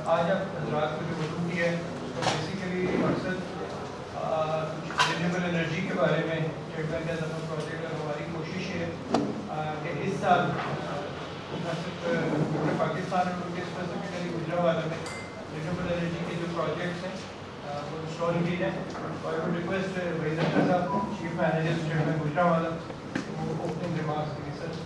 آج آپ حضرات کو جو وضو کی ہے اس کا بیسیکلی مقصد کچھ رینیبل انرجی کے بارے میں state bank as a project اور ہماری کوشش ہے کہ اس سال نہ صرف پورے پاکستان اور بلکہ اسپیسیفکلی گجرانوالہ میں رینیبل انرجی کے جو پروجیکٹس ہیں وہ انسٹال کی جائیں. اور وہ ریکویسٹ وحید اختر صاحب chief manager state bank Gujranwala وہ اوپننگ ریمارکس کے لیے سر.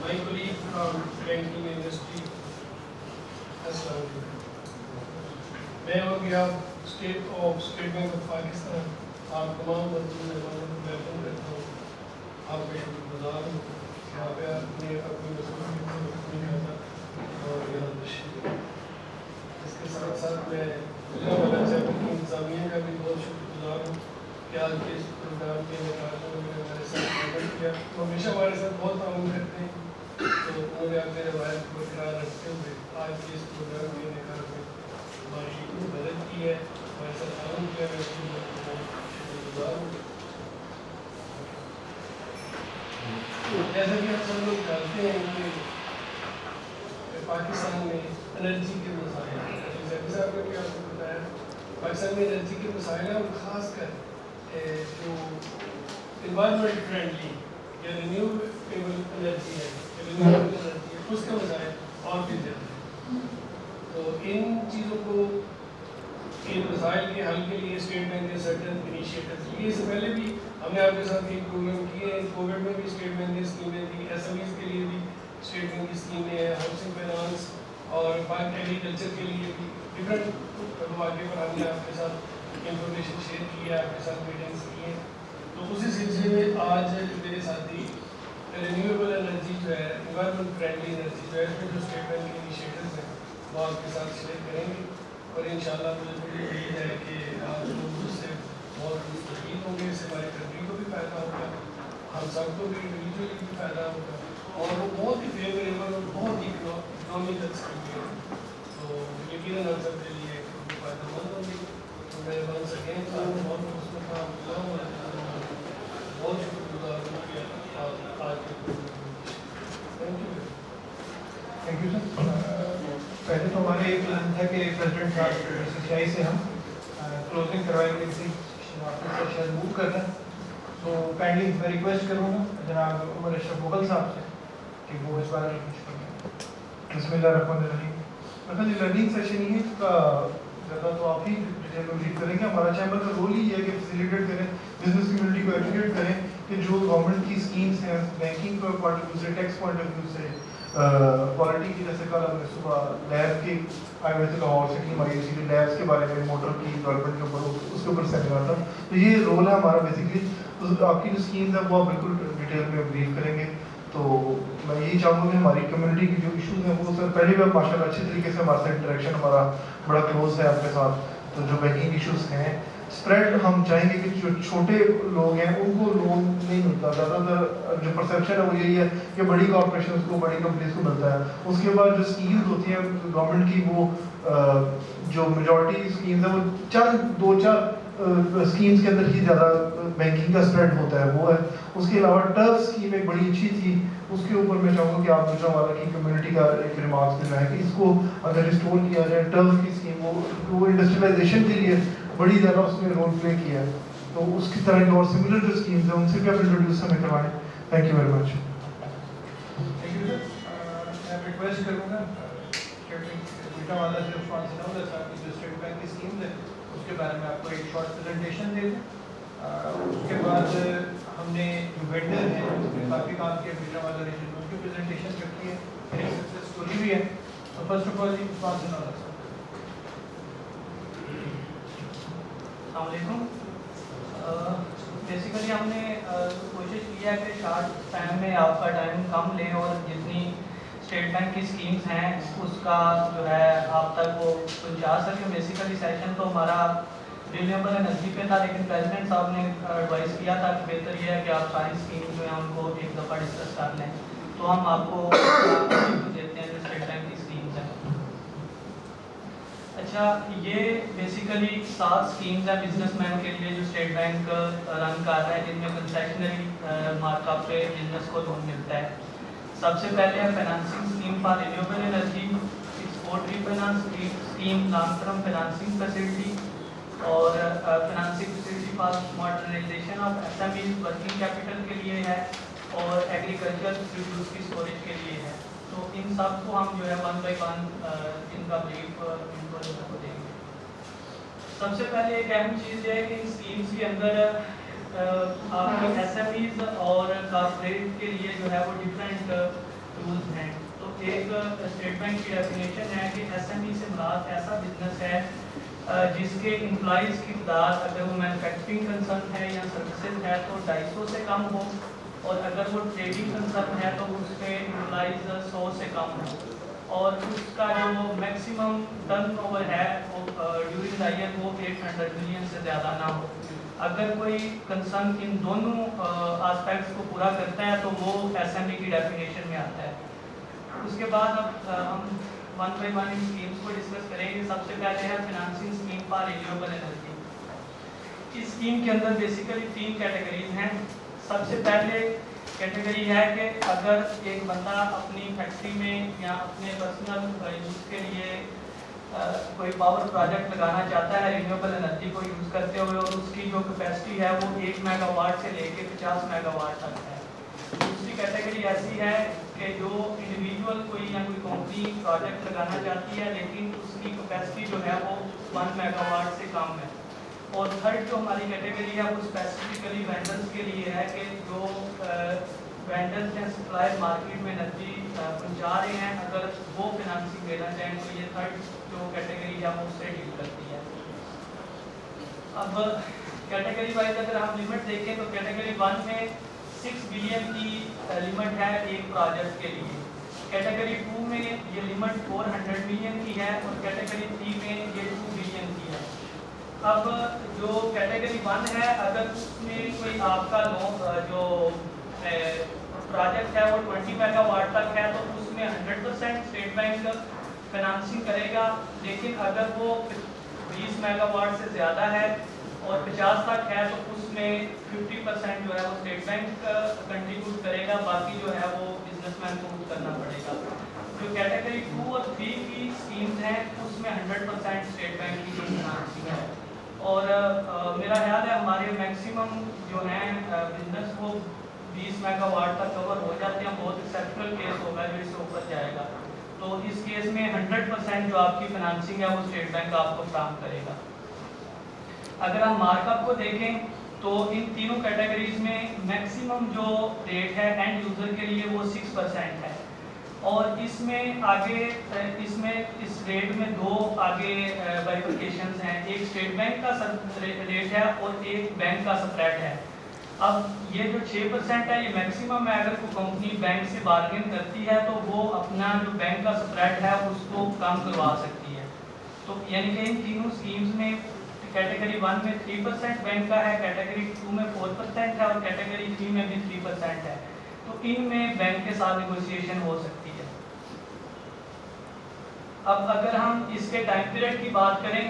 My colleague from banking industry, میں اور بھی آپ اسٹیٹ بینک آف پاکستان آپ تمام مہمانوں کو ویلکم کرتا ہوں. آپ کا شکر گزار ہوں کہ آپ نے اپنی مصروفیت اور یہاں تشریف. اس کے ساتھ ساتھ میں گجرانوالہ چیپٹر کی انتظامیہ کا بھی بہت شکر گزار ہوں کہ آج کے اس پروگرام کے انعقاد میں انہوں نے ہمارے ساتھ تعاون کیا. وہ ہمیشہ ہمارے ساتھ بہت تعاون کرتے ہیں, تو انہوں نے اپنے روایت کو برقرار رکھتے ہوئے آج کے اس پروگرام کے انعقاد میں ہماری مدد کی ہے, ہمارے ساتھ تعاون کیا. میں اس کو شکر گزار ہوں. جیسا کہ ہم سب لوگ جانتے ہیں کہ پاکستان میں انرجی کے مسائل ہیں. صاحب نے کیا آپ کو بتایا, پاکستان میں انرجی کے مسائل ہیں, اور خاص کر جو انوائرمنٹ فرینڈلی یا رینیویبل انرجی ہے, اس کے مسائل اور بھی زیادہ ہیں. تو ان چیزوں کو, ان مسائل کے حل کے لیے اسٹیٹ بینک نے سرٹن انیشیٹوز لیے. اس سے پہلے بھی ہم نے آپ کے ساتھ ایک پروگرام کیے ہیں. کووڈ میں بھی اسٹیٹ بینک نے اسکیمیں دی, ایس ایم ایز کے لیے بھی اسٹیٹ بینک کی اسکیمیں ہیں, ہاؤسنگ فائنانس اور ایگریکلچر کے لیے بھی ڈفرینٹ مواقع پر ہم نے آپ کے ساتھ انفارمیشن شیئر کی ہے, آپ کے ساتھ میٹنگس کی ہیں. تو اسی سلسلے میں آج میرے ساتھی رینیویبل انرجی جو ہے, انوائرمنٹ فرینڈلی انرجی جو ہے, اس میں جو اسٹیٹ بینک کے انیشیٹوز ہیں وہ آپ کے ساتھ شیئر کریں گے. اور انشاءاللہ مجھے بڑی امید ہے کہ آپ لوگ اس سے بہت مستفید ہوں گے. اس سے ہماری کنٹری کو بھی فائدہ ہوگا, ہم سب کو بھی انڈیویجولی بھی فائدہ ہوگا, اور وہ بہت ہی فیوریبل اور بہت ہی اکنامیکل اسکیم ہے. تو یقیناً ہم سب کے لیے فائدہ مند ہوگی. تو میں بن سکیں تو آپ بہت اس میں کام کیا ہوں, بہت شکر گزار ہوں کہ آپ آج کے تھینک یو سر. پہلے تو ہمارے ایک پلان تھا کہ پریزیڈنٹ صاحب سی سی آئی سے ہم کلوزنگ کروائیں گے, کسی آفس سے شاید موو کر رہے ہیں. تو کائنڈلی میں ریکویسٹ کروں گا جناب عمر اشرف مغل صاحب سے کہ وہ اس بارے میں کچھ کریں. بسم اللہ الرحمن الرحیم. مطلب جو لرننگ سیشن ہی ہے اس کا زیادہ تو آپ ہی ڈیٹیل میں لیڈ کریں گے. ہمارا چیمبر کا رول ہی ہے کہ فیسیلیٹیٹ کریں, بزنس کمیونٹی کو ایجوکیٹ کریں کہ جو گورنمنٹ کی اسکیمس ہیں بینکنگ کا پوائنٹ آف ویو سے, ٹیکس پوائنٹ آف ویو سے, کوالٹی کی, جیسے کل ہم نے صبح لیب کی آئی ہوئے تھے لاہور سٹی ہماری سی لیبس کے بارے میں, موٹر کی ڈیولپمنٹ کے اوپر, اس کے اوپر سیمینار تھا. تو یہ رول ہے ہمارا بیسکلی. تو آپ کی جو اسکیمز ہیں وہ آپ بالکل ڈیٹیل میں بریف کریں گے. تو میں یہی چاہوں گا کہ ہماری کمیونٹی کی جو ایشوز ہیں وہ سر پہلے بھی آپ ماشاء اللہ اچھی طریقے سے ہمارے ساتھ انٹریکشن ہمارا بڑا کلوز ہے آپ کے ساتھ. تو جو بینکنگ ایشوز ہیں اسپریڈ ہم چاہیں گے کہ جو چھوٹے لوگ ہیں ان کو لون نہیں ملتا. زیادہ تر جو پرسیپشن ہے وہ یہی ہے کہ بڑی کارپوریشنز کو, بڑی کمپنیز کو ملتا ہے. اس کے بعد جو اسکیمز ہوتی ہیں گورنمنٹ کی, وہ جو میجورٹی اسکیمز ہیں وہ چند دو چار اسکیمز کے اندر ہی زیادہ بینکنگ کا اسپریڈ ہوتا ہے, وہ ہے. اس کے علاوہ ٹرف اسکیم ایک بڑی اچھی تھی, اس کے اوپر میں چاہوں گا کہ آپ گجرانوالہ کی کمیونٹی کا ایک ریمارکس دلائیں کہ اس کو اگر ریسٹور کیا جائے. ٹرف کی اسکیم وہ انڈسٹریلائزیشن کے لیے بڑی زیادہ اس نے رول پلے کیا ہے. تو اس کی طرح کی اور سملر جو اسکیمز ہیں ان سے بھی آپ انٹروڈیوس ہمیں کروائیں. Thank you very much. Thank you sir. میں ریکویسٹ کروں گا گجرانوالہ سے عثمان سنولا صاحب کی جو اسٹیٹ بینک کی اسکیمز ہے اس کے بارے میں آپ کو ایک شارٹ پریزنٹیشن دے دیں. اس کے بعد ہم نے جو وینڈر ہیں اس نے کافی کام کیا گجرانوالہ ریجن میں, ان کی پریزنٹیشن رکھی ہے, ایک سکسیس اسٹوری بھی ہے. تو فرسٹ آف آل عثمان سنولا صاحب. السلام علیکم. بیسیکلی ہم نے کوشش کی ہے کہ شارٹ ٹائم میں آپ کا ٹائم کم لیں اور جتنی اسٹیٹ بینک کی اسکیمز ہیں اس کا جو ہے آپ تک وہ پہنچا سکیں. بیسیکلی سیشن تو ہمارا रिन्यूएबल एनर्जी पे था, लेकिन प्रेसिडेंट साहब ने एडवाइस किया था कि बेहतर ये है कि आप सारी स्कीम जो है उनको एक दफ़ा डिस्कस कर लें। तो हम आपको देते हैं जो स्टेट बैंक की स्कीम्स हैं। अच्छा, ये बेसिकली 7 स्कीम्स हैं बिजनेसमैन के लिए जो स्टेट बैंक रन कर रहा है, जिनमें कंसेशनरी मार्कअप पे बिजनेस को लोन मिलता है। सबसे पहले है financing scheme for renewable energy, export refinance scheme, long term financing facility और financing facility for modernisation of SMEs working capital के लिए है और एग्रीकल्चर प्रोड्यूस की स्टोरेज के लिए है। तो इन सब को हम जो है 1 बाय 1 इनका ब्रीफ इनको जो है वो देंगे। सबसे पहले एक अहम चीज़ है कि इन स्कीम्स के अंदर आपके एसएमईज और कॉर्पोरेट के लिए जो है वो डिफरेंट रूल्स हैं। तो एक स्टेट बैंक की डेफिनेशन है कि एसएमई से मुराद ऐसा बिजनेस है जिसके एम्प्लॉइज़ की तादाद अगर वो मैन्युफैक्चरिंग कंसर्न है या सर्विसेज है तो 250 से कम हो, और अगर वो ट्रेडिंग कंसर्न है तो उसके एम्प्लॉइज़ 100 से कम हो, और उसका जो मैक्सिमम टर्न ओवर है वो ड्यूरिंग द ईयर वो 800 मिलियन से ज़्यादा ना हो। अगर कोई कंसर्न इन दोनों एस्पेक्ट्स को पूरा करता है तो वो एसएमई की डेफिनेशन में आता है। उसके बाद अब हम 1 बाय 1 इन स्कीम्स को डिस्कस करेंगे। सबसे पहले है financing scheme for renewable energy. इस स्कीम के अंदर बेसिकली 3 कैटेगरीज हैं। सबसे पहले कैटेगरी है कि अगर एक बंदा अपनी फैक्ट्री में या अपने पर्सनल यूज़ के लिए कोई पावर प्रोजेक्ट लगाना चाहता है रिन्यूएबल एनर्जी को यूज़ करते हुए, और उसकी जो कैपेसिटी है वो 1 मेगावाट से लेके 50 मेगावाट तक है। दूसरी कैटेगरी ऐसी है कि जो इंडिविजुअल कोई या कोई कंपनी प्रोजेक्ट लगाना चाहती है लेकिन उसकी कैपेसिटी जो है वो 1 मेगावाट से कम है। और थर्ड जो हमारी कैटेगरी है वो स्पेसिफिकली वेंडर्स के लिए है कि जो वेंडर्स या सप्लायर मार्केट में एनर्जी पहुंचा रहे हैं, अगर वो फाइनेंसिंग लेना चाहें तो ये थर्ड जो कैटेगरी है वो उससे डील करती है। अब कैटेगरी वाइज अगर हम लिमिट देखें तो कैटेगरी 1 में 6 बिलियन की लिमिट है एक प्रोजेक्ट के लिए। कैटेगरी 2 में ये लिमिट 400 मिलियन की है और कैटेगरी 3 में ये 2 बिलियन की है। अब जो कैटेगरी 1 है, अगर उसमें कोई आपका जो प्रोजेक्ट है वो 20 मेगावाट तक है तो उसमें 100% स्टेट बैंक फाइनेंसिंग करेगा। लेकिन अगर वो 20 मेगावाट से ज़्यादा है और 50 तक है तो उसमें 50% जो है वो स्टेट बैंक कंट्रीब्यूट करेगा, बाकी जो है वो बिजनेसमैन को करना पड़ेगा। जो कैटेगरी 2 और 3 की स्कीम्स हैं उसमें 100% स्टेट बैंक की फाइनेंसिंग है। और मेरा ख्याल है हमारे मैक्सिमम जो हैं बिजनेस वो 20 मेगावाट तक कवर हो जाते हैं। बहुत एक्सेप्शनल केस होगा जो इससे ऊपर जाएगा, तो इस केस में 100% जो आपकी फाइनेंसिंग है वो स्टेट बैंक आपको फराहम करेगा। अगर हम मार्कअप को देखें तो इन तीनों कैटेगरीज में मैक्सिमम जो रेट है एंड यूज़र के लिए वो 6% है, और इसमें आगे इस रेट में 2 आगे बाइफरकेशंस हैं। एक स्टेट बैंक का रेट है और एक बैंक का स्प्रेड है। अब ये जो 6% है ये मैक्सिमम है। अगर कोई कंपनी बैंक से बार्गेन करती है तो वो अपना जो बैंक का स्प्रेड है उसको कम करवा सकती है। तो यानी कि इन तीनों स्कीम्स में कैटेगरी 1 में 3% बैंक का है, कैटेगरी 2 में 4% है और कैटेगरी 3 में भी 3% है। तो इनमें बैंक के साथ नेगोशिएशन हो सकती है। अब अगर हम इसके टाइम पीरियड की बात करें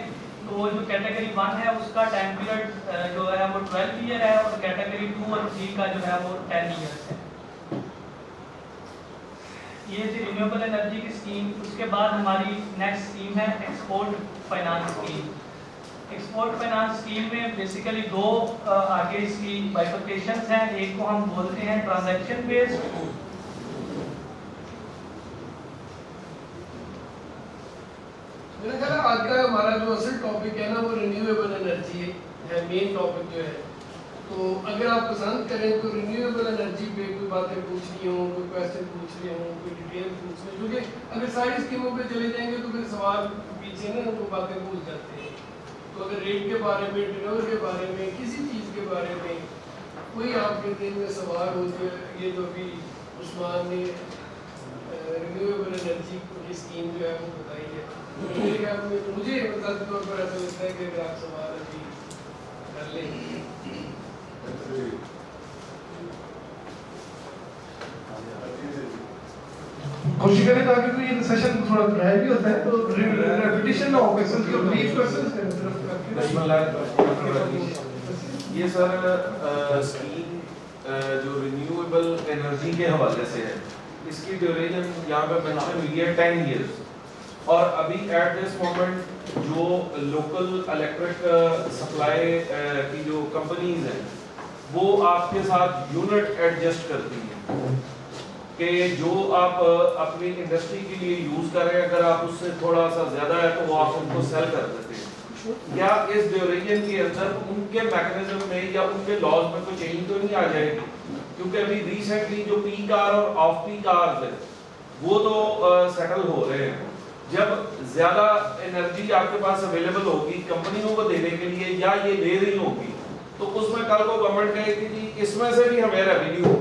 तो जो कैटेगरी 1 है उसका टाइम पीरियड जो है वो 12 ईयर है और कैटेगरी 2 और 3 का जो है वो 10 ईयर्स है। ये थी रिन्यूएबल एनर्जी की स्कीम। उसके बाद हमारी नेक्स्ट स्कीम है export finance scheme. Export finance scheme में बेसिकली 2 आगे इसकी बाइफरकेशंस हैं। एक को हम बोलते हैं ट्रांजैक्शन बेस्ड, मेरा ख्याल है आज का हमारा जो असल टॉपिक है ना वो रिन्यूएबल एनर्जी है, मेन टॉपिक जो है। तो अगर आप पसंद करें तो रिन्यूएबल एनर्जी पे कोई बातें पूछनी हो, कोई क्वेश्चन पूछने हो, कोई डिटेल पूछने, क्योंकि अगर सारी स्कीमों पे चले जाएंगे तो फिर सवाल पीछे ना वो बातें भूल जाते हैं। तो अगर रेट के बारे में, टर्नओवर के बारे में, किसी चीज़ के बारे में कोई आपके दिल में सवाल हो तो ये जो अभी उस्मान ने रिन्यूएबल एनर्जी की स्कीम जो है वो बताई है, मेरे ख्याल में मुझे तौर पर ऐसा लगता है कि अगर आप सवाल अभी कर लें। कोशिश करें ताकि कोई ये सेशन थोड़ा ड्राई भी होता है तो रेपिटेशन ना हो क्वेश्चन की ब्रीफ क्वेश्चन ये सर स्कीम जो रिन्यूएबल एनर्जी के हवाले से है, इसकी ड्यूरेशन यहाँ पे मेंशन हुई है 10 इयर्स, और अभी एट दिस मोमेंट जो लोकल इलेक्ट्रिक सप्लाई की जो कंपनीज हैं वो आपके साथ यूनिट एडजस्ट करती हैं कि जो आप अपनी इंडस्ट्री के लिए यूज कर रहे हैं, अगर आप उससे थोड़ा सा ज्यादा है तो वो आप उनको सेल कर देते हैं। क्या इस ड्यूरेशन के अंदर उनके मैकेनिज्म में या उनके लॉज में कोई चेंज तो नहीं आ जाएगी? क्योंकि अभी रिसेंटली जो पीक आवर और ऑफ पीक आवर्स है वो तो सेटल हो रहे हैं। जब ज्यादा एनर्जी आपके पास अवेलेबल होगी कंपनियों को देने के लिए या ये ले रही होगी, तो उसमें कल को गवर्नमेंट कहेगी कि इसमें से भी हमें रेवेन्यू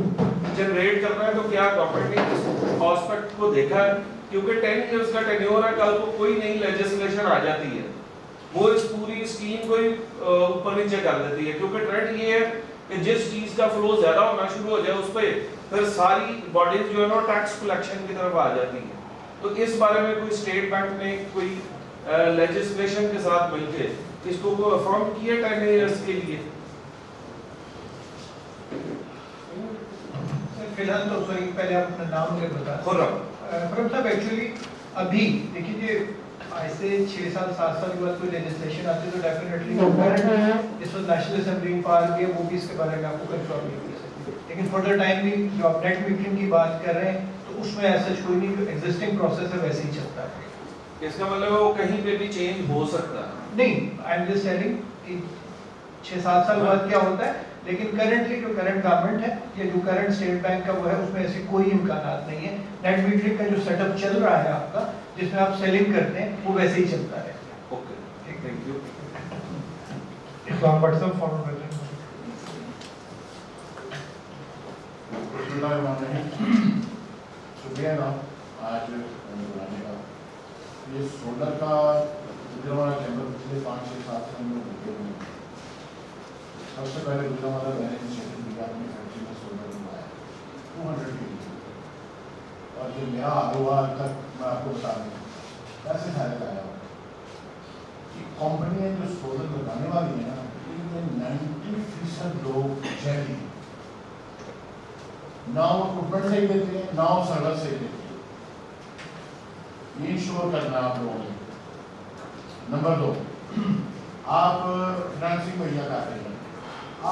जनरेट करना है, तो क्या गवर्नमेंट ने इस एस्पेक्ट को देखा है? क्योंकि 10 इयर्स का टेन्योर है, कल को कोई नई लेजिस्लेशन आ जाती है वो इस पूरी स्कीम को ही ऊपर नीचे कर देती है। क्योंकि ट्रेंड ये है कि जिस चीज का फ्लो ज्यादा होना शुरू हो जाए उस पे फिर सारी बॉडीज जो है ना टैक्स कलेक्शन की तरफ आ जाती है। तो इस बारे में कोई स्टेट बैंक ने कोई लेजिस्लेशन के साथ मिलकर इसको फॉर्म किया 10 इयर्स के लिए? फिलहाल तो सॉरी पहले आप अपना नाम मुझे बता खुर्रम साहब। एक्चुअली अभी देखिए ऐसे 6 साल 7 साल के बाद कोई लेजिस्लेशन आती है तो डेफिनेटली इस वक्त नेशनल असेंबली में पार गया वो भी इसके बारे में आपको कंफर्म नहीं कर सकती, लेकिन फॉर द टाइम भी जो आप नेट मीटरिंग की बात कर रहे हैं तो उसमें ऐसा कोई नहीं, जो एग्जिस्टिंग प्रोसेस है वैसे ही चलता है। इसका मतलब है वो कहीं पे भी चेंज हो सकता है? नहीं, आई एम जस्ट टेलिंग कि 6-7 साल बाद क्या होता है, लेकिन करंटली जो करंट गवर्नमेंट है या जो करंट स्टेट बैंक का वो है उसमें ऐसे कोई इम्कानात नहीं है। नेट मीटरिंग का जो सेटअप चल रहा है आपका जिसमें आप सेलिंग करते हैं वो वैसे ही चलता है। Okay, thank you. Islam WhatsApp follow कर लें। शुक्रिया ना आज बुलाने का। ये सोलर का गुजरावाला चैम्बर पिछले 5-6 साल से हम लोग जुड़े हुए हैं। सबसे पहले गुजरावाला मैंने इनिशिएटिव लिया अपनी फैक्ट्री में सोलर लगाया 200 kV, और जो मेरा हुआ तक मैं आपको बता दूँ कैसे फायदा आया कि कंपनियाँ जो सोलर लगाने वाली हैं ना इनमें 90% लोग जैली ना वो इक्विपमेंट सही देते हैं ना वो सर्विस सही देते हैं। ये इंश्योर करना आप लोगों ने। नंबर 2, आप फाइनेंसिंग मुहैया कर रहे हैं,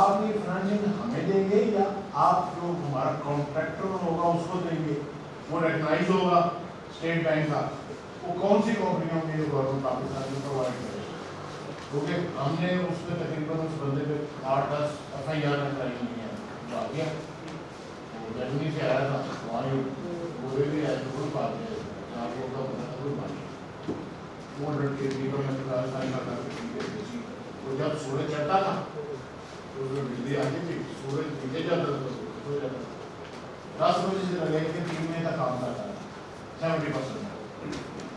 आप ये फाइनेंसिंग हमें देंगे या आप जो हमारा कॉन्ट्रैक्टर होगा उसको देंगे? वो रिकग्नाइज होगा स्टेट बैंक का, वो कौन सी कंपनी होंगी जो गवर्नमेंट पाकिस्तान में प्रोवाइड करेगी? क्योंकि हमने उस पर तकरीबन उस बंदे पे 8-10 FIR कराई हुई हैं। तो आ गया जर्मनी से आया था, वहाँ बोले भी आए तो कोई बात नहीं, आप लोग का बता कोई बात नहीं। 200 kV पर मैं राजस्थान का बेची, तो जब सूरज चढ़ता था तो बिजली आती थी, सूरज नीचे जाता था तो सो जाता था। 10 बजे से लगे कि 3 महीने का काम करता था 70%,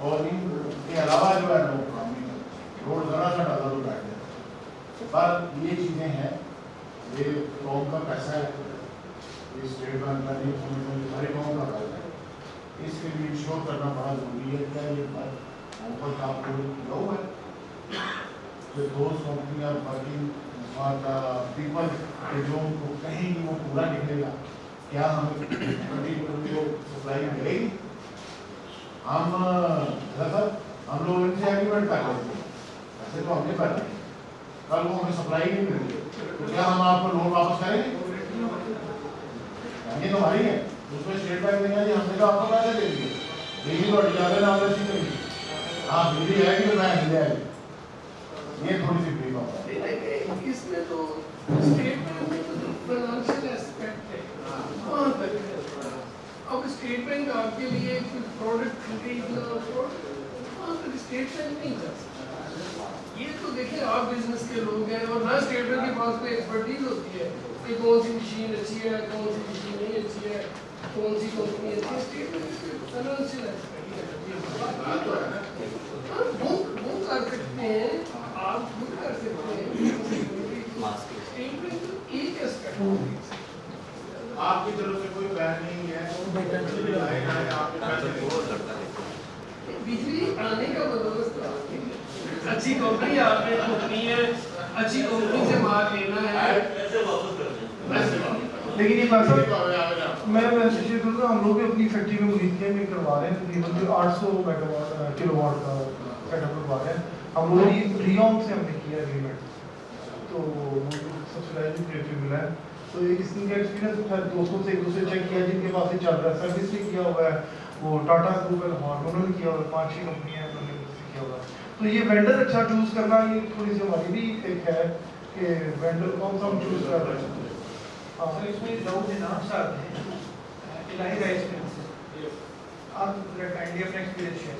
और इनके अलावा जो है वो काम नहीं करता, रोड ज़रा सा डाला तो बैठ जाता। पर ये चीज़ें हैं, ये कौम का पैसा है, स्टेट बैंक का नहीं, सारी कौन का फायदा है, इसके लिए इंश्योर करना बड़ा जरूरी है। क्या ये ऊपर का आपको लो है जो दोस्त कंपनी और वर्किंग पीपल जो उनको कहेंगी वो पूरा निकलेगा? क्या हमें सप्लाई मिलेगी? हम हम लोग इनसे एग्रीमेंट कर लेते हैं, ऐसे तो हमने कर रहे हैं, कल वो हमें सप्लाई नहीं मिलेगी तो क्या हम आपको लोन वापस करेंगे? ये तो हमारी है, उसमें स्टेट बैंक देगा जी, हमने तो आपको पैसे दे दिए, बिजली बढ़ जाए ना वैसी करेंगे, हाँ बिजली आएगी तो मैं मिल जाएगी। ये थोड़ी सी ब्रीफ होता है इसमें तो स्टेट बैंक में तो फाइनेंशियल एस्पेक्ट है वहाँ तक है। अब स्टेट बैंक आपके लिए कुछ प्रोडक्ट खरीदना वहाँ तक स्टेट बैंक नहीं जा सकता। ये तो देखिए आप बिजनेस के लोग हैं और ना स्टेट बैंक के पास कोई एक्सपर्टीज होती है कि कौन सी मशीन अच्छी है, कौन सी मशीन नहीं अच्छी है, कौन सी कंपनी अच्छी है। स्टेट बैंक फाइनेंशियल एस्पेक्ट वो कर सकते हैं, आप खुद कर सकते हैं। मास्क एक एस्पेक्ट आपकी तरफ से कोई बैन नहीं है, आएगा है आपके पैसे बिजली आने का बंदोबस्त अच्छी कंपनी आपने खोलनी है, अच्छी कंपनी से माल लेना है। लेकिन ये बात मैं मैसेज ये करूँगा, हम लोग भी अपनी फैक्ट्री में मरीजिया में करवा रहे हैं, तकरीबन 800 मेगावाट किलोवाट का सेटअप करवा रहे हैं हम लोग। रियॉन से हमने किया एग्रीमेंट, तो सब्सिडाइज रेट पे मिला है। तो एक किस्म का एक्सपीरियंस था, दोस्तों से एक दूसरे चेक किया जिनके पास ही चल रहा है, सर्विस भी किया हुआ है, वो टाटा ग्रुप है लाहौर उन्होंने किया हुआ है, 5-6 कंपनियाँ उन्होंने किया हुआ है। तो ये वेंडर अच्छा चूज़ करना, ये थोड़ी सी हमारी भी एक है कि वेंडर कौन सा हम चूज़ कर रहे हैं। सर इसमें दाऊद इनाम साहब हैं इलाही राइस मिल से, आप काइंडली अपना एक्सपीरियंस शेयर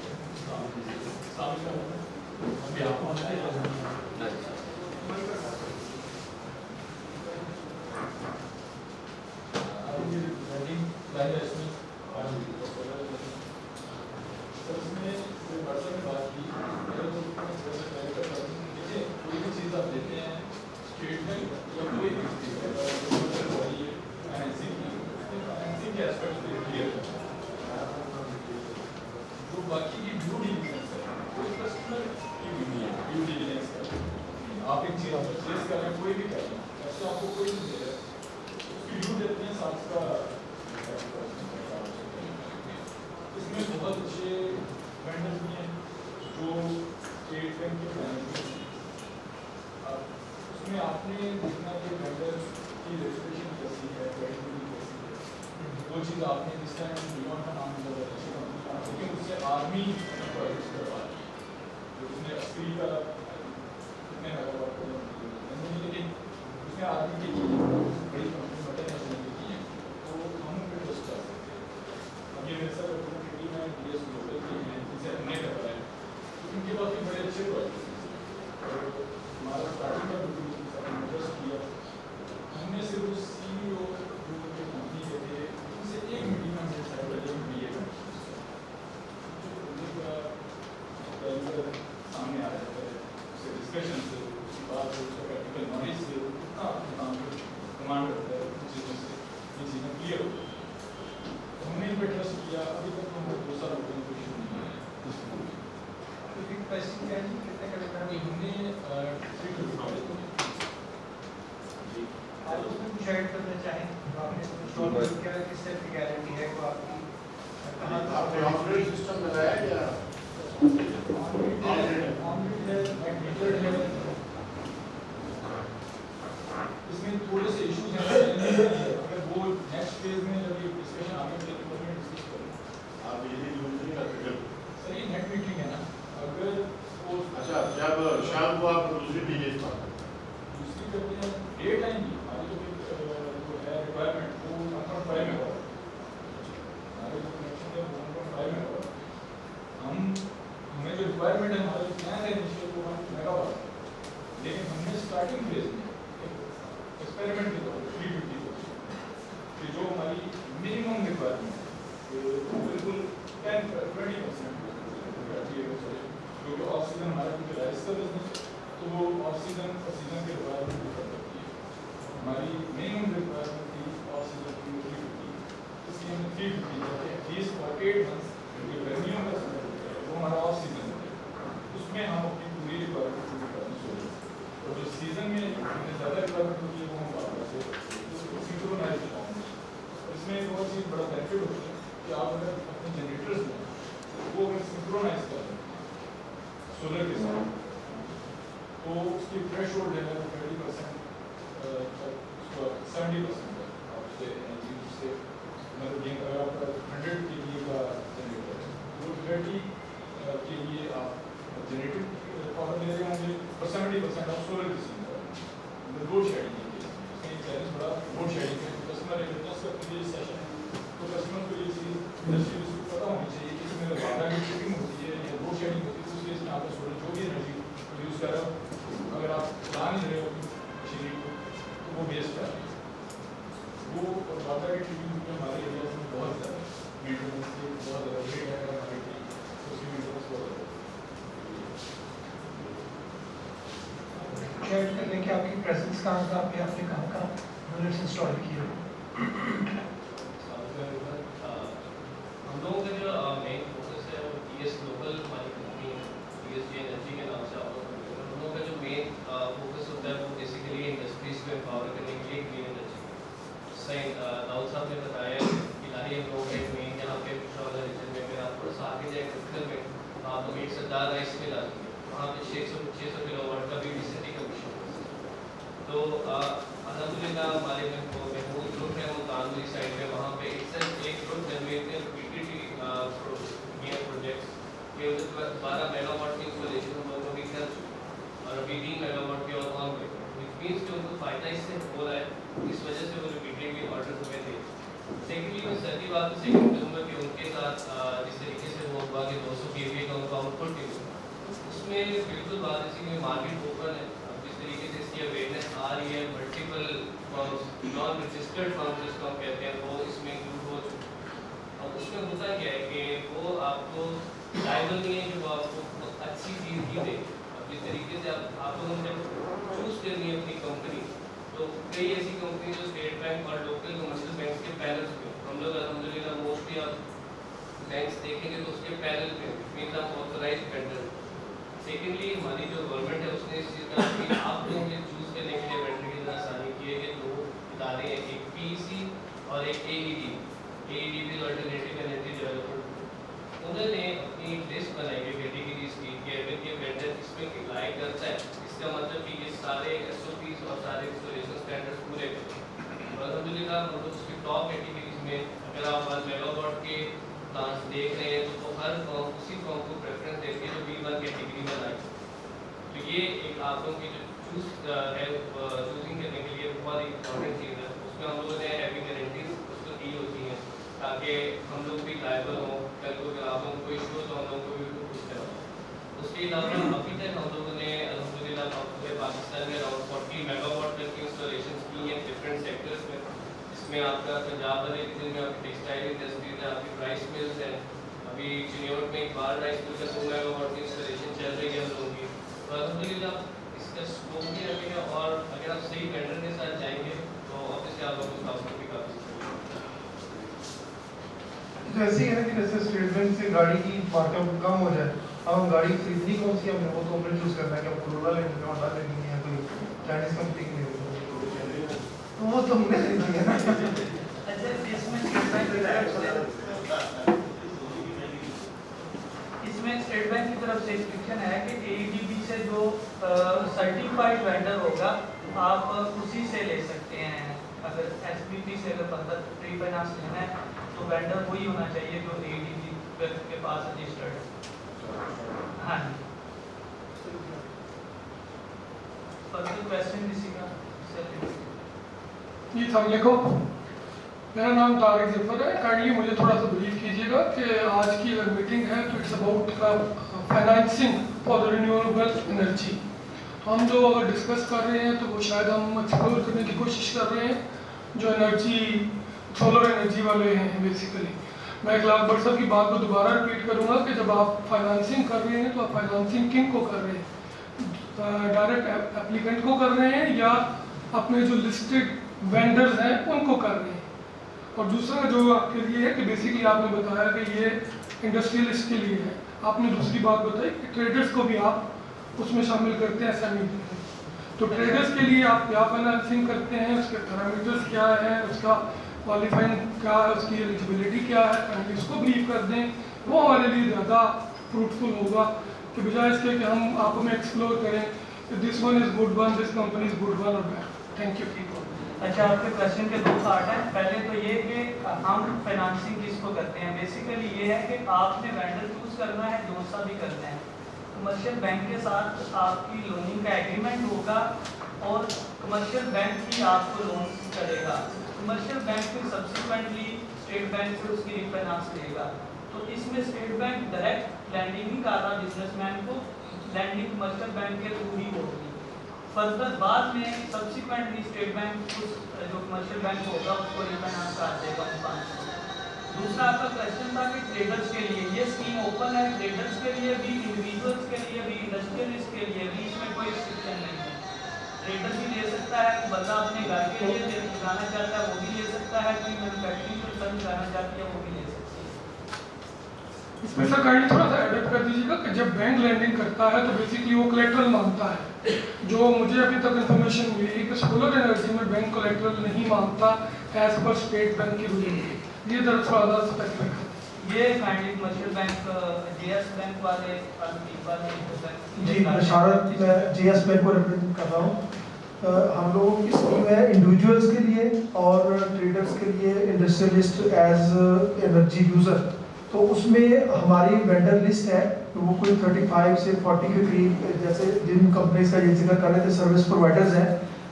आप एक चीज परचेज कर रहे हैं, कोई भी कर रहे हैं, ऐसे आपको कोई नहीं दे रहा है, उसकी ड्यू देते हैं 7 का। इसमें बहुत अच्छे वेंडर्स भी हैं जो स्टेट बैंक के मैनेजमेंट, उसमें आपने देखना कि वेंडर की रजिस्ट्रेशन कैसी है, क्रेडिबिलिटी कैसी है, वो चीज़ आपने जिस टाइम डिमांड का नाम लिया अच्छी कंपनी का, लेकिन उससे आर्मी प्रोजेक्ट करवा जो उसने 80 का कितने मेगावाट को लेकिन उसमें आर्मी की बड़ी कंपनी बटन की है, तो हम उन पर ट्रस्ट कर सकते हैं। अब ये मेरे साथ अपॉर्चुनिटी में DS ग्लोबल की है जिसे हमने करवाया है, तो उनके पास भी बड़े अच्छे प्रोजेक्ट्स हैं। और हमारा स्टार्टिंग का ट्रस्ट किया हमने, सिर्फ उस CEO जो उनके कंपनी के थे उनसे एक मीटिंग में हमने साइड लिए सामने आ रहा है, उससे डिस्कशन से, उसके बाद उसका प्रैक्टिकल नॉलेज से उतना अपने काम को कमांड करता है, उन चीज़ों से ये चीज़ें क्लियर हो। हमने इन पर ट्रस्ट किया, अभी तक हम 2 साल हो गए, कोई इशू नहीं है। पैसे क्या है, कितने का लेना है? हमने 325 आप उसमें कुछ ऐड करना चाहें तो आपने क्या किस टाइप की गारंटी है को आपकी आपने ऑपरेटिंग सिस्टम लगाया या इसमें थोड़े से इश्यूज हैं, अगर वो नेक्स्ट फेज में जब ये डिस्कशन आगे डिस्कस करें। आप बिजली यूज नहीं करते? सर ये नेट मीटिंग है ना, अगर वो अच्छा, जब शाम को आप दूसरी डीजे पर दूसरी करते हैं डे टाइम की हमारी जो है रिक्वायरमेंट वो 1.5 में हो, हमारे जो कनेक्शन है 1.5 में हो, हमें जो रिक्वायरमेंट है हमारा जो प्लान है इनिशियल वो 1 मेगावाट, लेकिन हमने स्टार्टिंग फेज में एक्सपेरिमेंट के तौर पर 350 कि जो हमारी मिनिमम रिक्वायरमेंट है बिल्कुल 10-20% क्योंकि ऑफ सीजन हमारा क्योंकि राइस का बिजनेस तो वो ऑफ सीजन और सीजन के रिक्वायरमेंट भी कर सकती है। हमारी मिनिमम रिक्वायरमेंट थी ऑफ सीजन की 350, इसलिए हमने 350 जाके एटलीस्ट 48 मंथ्स क्योंकि गर्मियों का समय वो हमारा ऑफ सीजन है, उसमें हम अपनी पूरी रिक्वायरमेंट पूरी करना शुरू करें। और जो सीजन में हमने ज़्यादा रिक्वायरमेंट होती है वो हम बात करते हैं सिंक्रोनाइज होंगे। इसमें एक और चीज़ बड़ा बेनिफिट होती है कि आप अगर अपने जनरेटर्स में वो अगर सिंक्रोनाइज कर लें सोलर के साथ तो उसकी थ्रेश होल्ड है 30% तक, उसका 70% तक आप उससे एनर्जी उससे मतलब ये अगर आपका 100 kVA का जनरेटर है वो 30 के लिए आप जनरेटेड पावर ले रहे होंगे और 70% आप सोलर की सिंक मतलब लोड शेडिंग के लिए इसमें एक चैलेंज बड़ा लोड शेडिंग है। कस्टमर एक डिस्कस करते हैं सेशन तो कस्टमर को ये चीज़ इंडस्ट्री उसको पता होनी चाहिए कि इसमें डाटा की ट्रिपिंग होती है या लोड शेडिंग होती है, तो उसके इसमें आपका सोलर जो भी एनर्जी यूज़ कर रहे हो अगर आप चला नहीं रहे हो मशीनरी को तो वो वेस्ट कर रहे हैं। वो डाटा की ट्रिपिंग में हमारे एरिया में बहुत ज़्यादा मेंटेनेंस की बहुत ज़्यादा रेट है हमारे की उसकी मेंटेनेंस बहुत ज़्यादा शेयर करने की आपकी प्रेजेंस कहाँ कहाँ पे, आपने कहाँ कहाँ यूनिट्स इंस्टॉल किए? हम लोगों का जो मेन फोकस है वो टीएस ग्लोबल हमारी कंपनी है, टीएसजी एनर्जी के नाम से आप लोग जानते हैं। हम लोगों का जो मेन फोकस होता है वो बेसिकली इंडस्ट्रीज को एम्पावर करने के लिए क्लीन एनर्जी। सही दाऊद साहब ने बताया कि लारी हम लोग एक मेन यहाँ पे पिछड़ा रीजन में, फिर आप थोड़ा सा आगे जाए क्रिटिकल में आप लोग एक सरदार राइस मिल आ जाएंगे, वहाँ पे 600 किलोवाट का BBC कमीशन। तो अलहमदिल्ला हमारे महमूद ग्रुप है वो कानूनी साइड में, वहाँ पे एक ग्रुप जनरेट PTT प्रोजेक्ट्स के 12 मेगावाट की इंस्टॉलेशन हम लोगों भी कर चुके और अभी 3 मेगावाट की और ऑन में, विच मीन्स कि उनको फ़ायदा इससे हो रहा है, इस वजह से वो रिपीटेडली ऑर्डर हमें दे। सेकेंडली मैं सही बात से कहूँगा कि उनके साथ जिस तरीके से वो हुआ कि 200 kVA का उनका आउटपुट मिला, उसमें बिल्कुल बात ऐसी कि मार्केट ओपन है, जिस तरीके से इसकी अवेयरनेस आ रही है, multiple firms, non registered firms जिसको हम कहते हैं वो इसमें इंक्लूड हो चुके हैं। अब उसमें होता क्या है कि वो आपको लायबल नहीं है कि वो आपको अच्छी चीज़ ही दे। अब जिस तरीके से आप लोगों ने जब चूज़ करनी है अपनी कंपनी, तो कई ऐसी कंपनी जो स्टेट बैंक और लोकल कमर्शियल बैंक के पैनल्स पे, हम लोग अलहमदिल्ला मोस्टली आप बैंक्स देखेंगे तो उसके पैनल पे मीन्स आप ऑथराइज वेंडर। सेकेंडली हमारी जो गवर्नमेंट है उसने इस चीज़ का आप लोगों के चूज़ करने के लिए वेंडर की तरह आसानी की है कि दो इदारे हैं, एक PEC और एक AED भी अल्टरनेटिव एनर्जी डेवलपमेंट। उन्होंने अपनी लिस्ट बनाई है कैटेगरीज की कि अगर ये वेंडर इसमें अप्लाई करता है, इसका मतलब कि ये सारे SOPs और सारे इंस्टॉलेशन स्टैंडर्ड्स पूरे करें। और अलहमदिल्ला हम लोग उसकी टॉप कैटेगरीज में अगर आप 1 मेगावाट के प्लांट्स देख रहे हैं तो हर फॉर्म उसी फॉर्म को प्रेफरेंस देती है जो B1 कैटेगरी में आए। तो ये एक आप लोगों की जो चूज़ है चूजिंग करने के लिए बहुत ही इंपॉर्टेंट चीज़ है। उसमें हम लोगों ने हैवी गारंटीज उसको दी होती हैं ताकि हम लोग भी लायबल हों, कल को अगर आप लोगों को इशू हो तो हम लोगों को भी कुछ करवाओ। उसके अलावा अभी तक हम लोगों ने अलहमदिल्ला पूरे पाकिस्तान में अराउंड 40 मेगावाट तक की इंस्टॉलेशन की हैं डिफरेंट सेक्टर्स में। इसमें आपका पंजाब वाले रीजन में आपकी टेक्सटाइल इंडस्ट्रीज है, आपकी राइस मिल्स हैं, अभी चिन्योट में एक बार राइस मिल का 2 मेगावाट की इंस्टॉलेशन चल रही है हम लोगों की। तो अलहमदिल्ला इसका स्कोप भी अभी है और अगर आप सही वेंडर के साथ जाएंगे तो ऑब्वियसली आप लोगों को काउंटर भी काफ़ी तो ऐसे ही है कि जैसे स्टेट बैंक से गाड़ी की मार्कअप कम हो जाए, अब हम गाड़ी खरीदनी कौन सी हमने वो तो हमने चूज़ करना है कि कोरोला लेनी है, होंडा लेनी है, कोई चाइनीज़ कंपनी की लेनी है, तो वो तो हमने लेनी है ना। इसमें स्टेट बैंक की तरफ से इंस्ट्रक्शन है कि AEDB से जो सर्टिफाइड वेंडर होगा आप उसी से ले सकते हैं। अगर SBP से अगर बंदा प्री फाइनेंस लेना है तो वेंडर वही होना चाहिए जो AEDB के पास रजिस्टर्ड है। हाँ जी, फर्दर क्वेश्चन किसी का? जी अस्सलाम वालेकुम, मेरा नाम तारिक जफर है। काइंडली मुझे थोड़ा सा ब्रीफ कीजिएगा कि आज की अगर मीटिंग है तो it's about financing for the renewable energy. तो हम जो अगर डिस्कस कर रहे हैं तो वो शायद हम एक्सप्लोर करने की कोशिश कर रहे हैं जो एनर्जी सोलर एनर्जी वाले हैं बेसिकली। मैं इकलाक भट्ट साहब की बात को दोबारा रिपीट करूँगा कि जब आप फाइनेंसिंग कर रहे हैं तो आप फाइनेंसिंग किन को कर रहे हैं, डायरेक्ट एप्लीकेंट को कर रहे हैं या अपने जो लिस्टेड वेंडर्स हैं उनको कर रहे हैं। और दूसरा जो आपके लिए है कि बेसिकली आपने बताया कि ये इंडस्ट्रियलिस्ट के लिए है, आपने दूसरी बात बताई कि ट्रेडर्स को भी आप उसमें शामिल करते हैं, ऐसा नहीं करते। तो ट्रेडर्स के लिए आप क्या फाइनेंसिंग करते हैं, उसके पैरामीटर्स क्या है, उसका क्वालिफाइंग क्या है, उसकी एलिजिबिलिटी क्या है, पहले उसको ब्रीफ कर दें, वो हमारे लिए ज़्यादा फ्रूटफुल होगा कि बजाय इसके कि हम आप में एक्सप्लोर करें कि this one is good one, this company is good one और बैड। Thank you. अच्छा, आपके क्वेश्चन के 2 पार्ट हैं। पहले तो ये कि हम फाइनेंसिंग किसको करते हैं। बेसिकली ये है कि आपने वेंडर चूज करना है, जो सा भी करना है। कमर्शियल बैंक के साथ आपकी लोनिंग का एग्रीमेंट होगा और कमर्शियल बैंक ही आपको लोन करेगा। कमर्शियल बैंक फिर सब्सिक्वेंटली स्टेट बैंक से उसकी रिफाइनेंस लेगा। तो इसमें स्टेट बैंक डायरेक्ट लैंडिंग नहीं कर रहा बिजनेसमैन को, लैंडिंग कमर्शियल बैंक के थ्रू ही होगी। फर्दर बाद में सब्सिक्वेंटली स्टेट बैंक उस जो कमर्शियल बैंक होगा उसको रिफाइनेंस कर देगा उन फंड्स को। दूसरा आपका क्वेश्चन था कि ट्रेडर्स के लिए ये स्कीम ओपन है, ट्रेडर्स के लिए भी, इंडिविजुअल्स के लिए भी, इंडस्ट्रियलिस्ट के लिए भी, इसमें कोई रिस्ट्रिक्शन नहीं है। ट्रेडर भी ले सकता है, बंदा अपने घर के लिए लगाना चाहता है वो भी ले सकता है, कोई मैन्युफैक्चरिंग पर्सन लगाना चाहती है वो भी ले सकती है। इसमें सर काइंडली थोड़ा सा एडिट कर दीजिएगा कि जब बैंक लैंडिंग करता है तो बेसिकली वो कोलेट्रल मांगता है। जो मुझे अभी तक इन्फॉर्मेशन मिली है कि सोलर एनर्जी में बैंक कोलेट्रल नहीं मांगता एज पर स्टेट बैंक की रूलिंग। ये दरअसल थोड़ा सा स्पेसिफिक है। ये kindly commercial bank JS bank वाले जी बशारत, मैं जेएस बैंक को रिप्रेजेंट कर रहा हूँ। हम लोगों की स्कीम है इंडिविजुअल्स के लिए और ट्रेडर्स के लिए, इंडस्ट्रियलिस्ट एज एनर्जी यूज़र। तो उसमें हमारी वेंडर लिस्ट है, तो वो कोई 35 से 40 के करीब, जैसे जिन कंपनीज का ये जिक्र कर रहे थे सर्विस प्रोवाइडर्स हैं।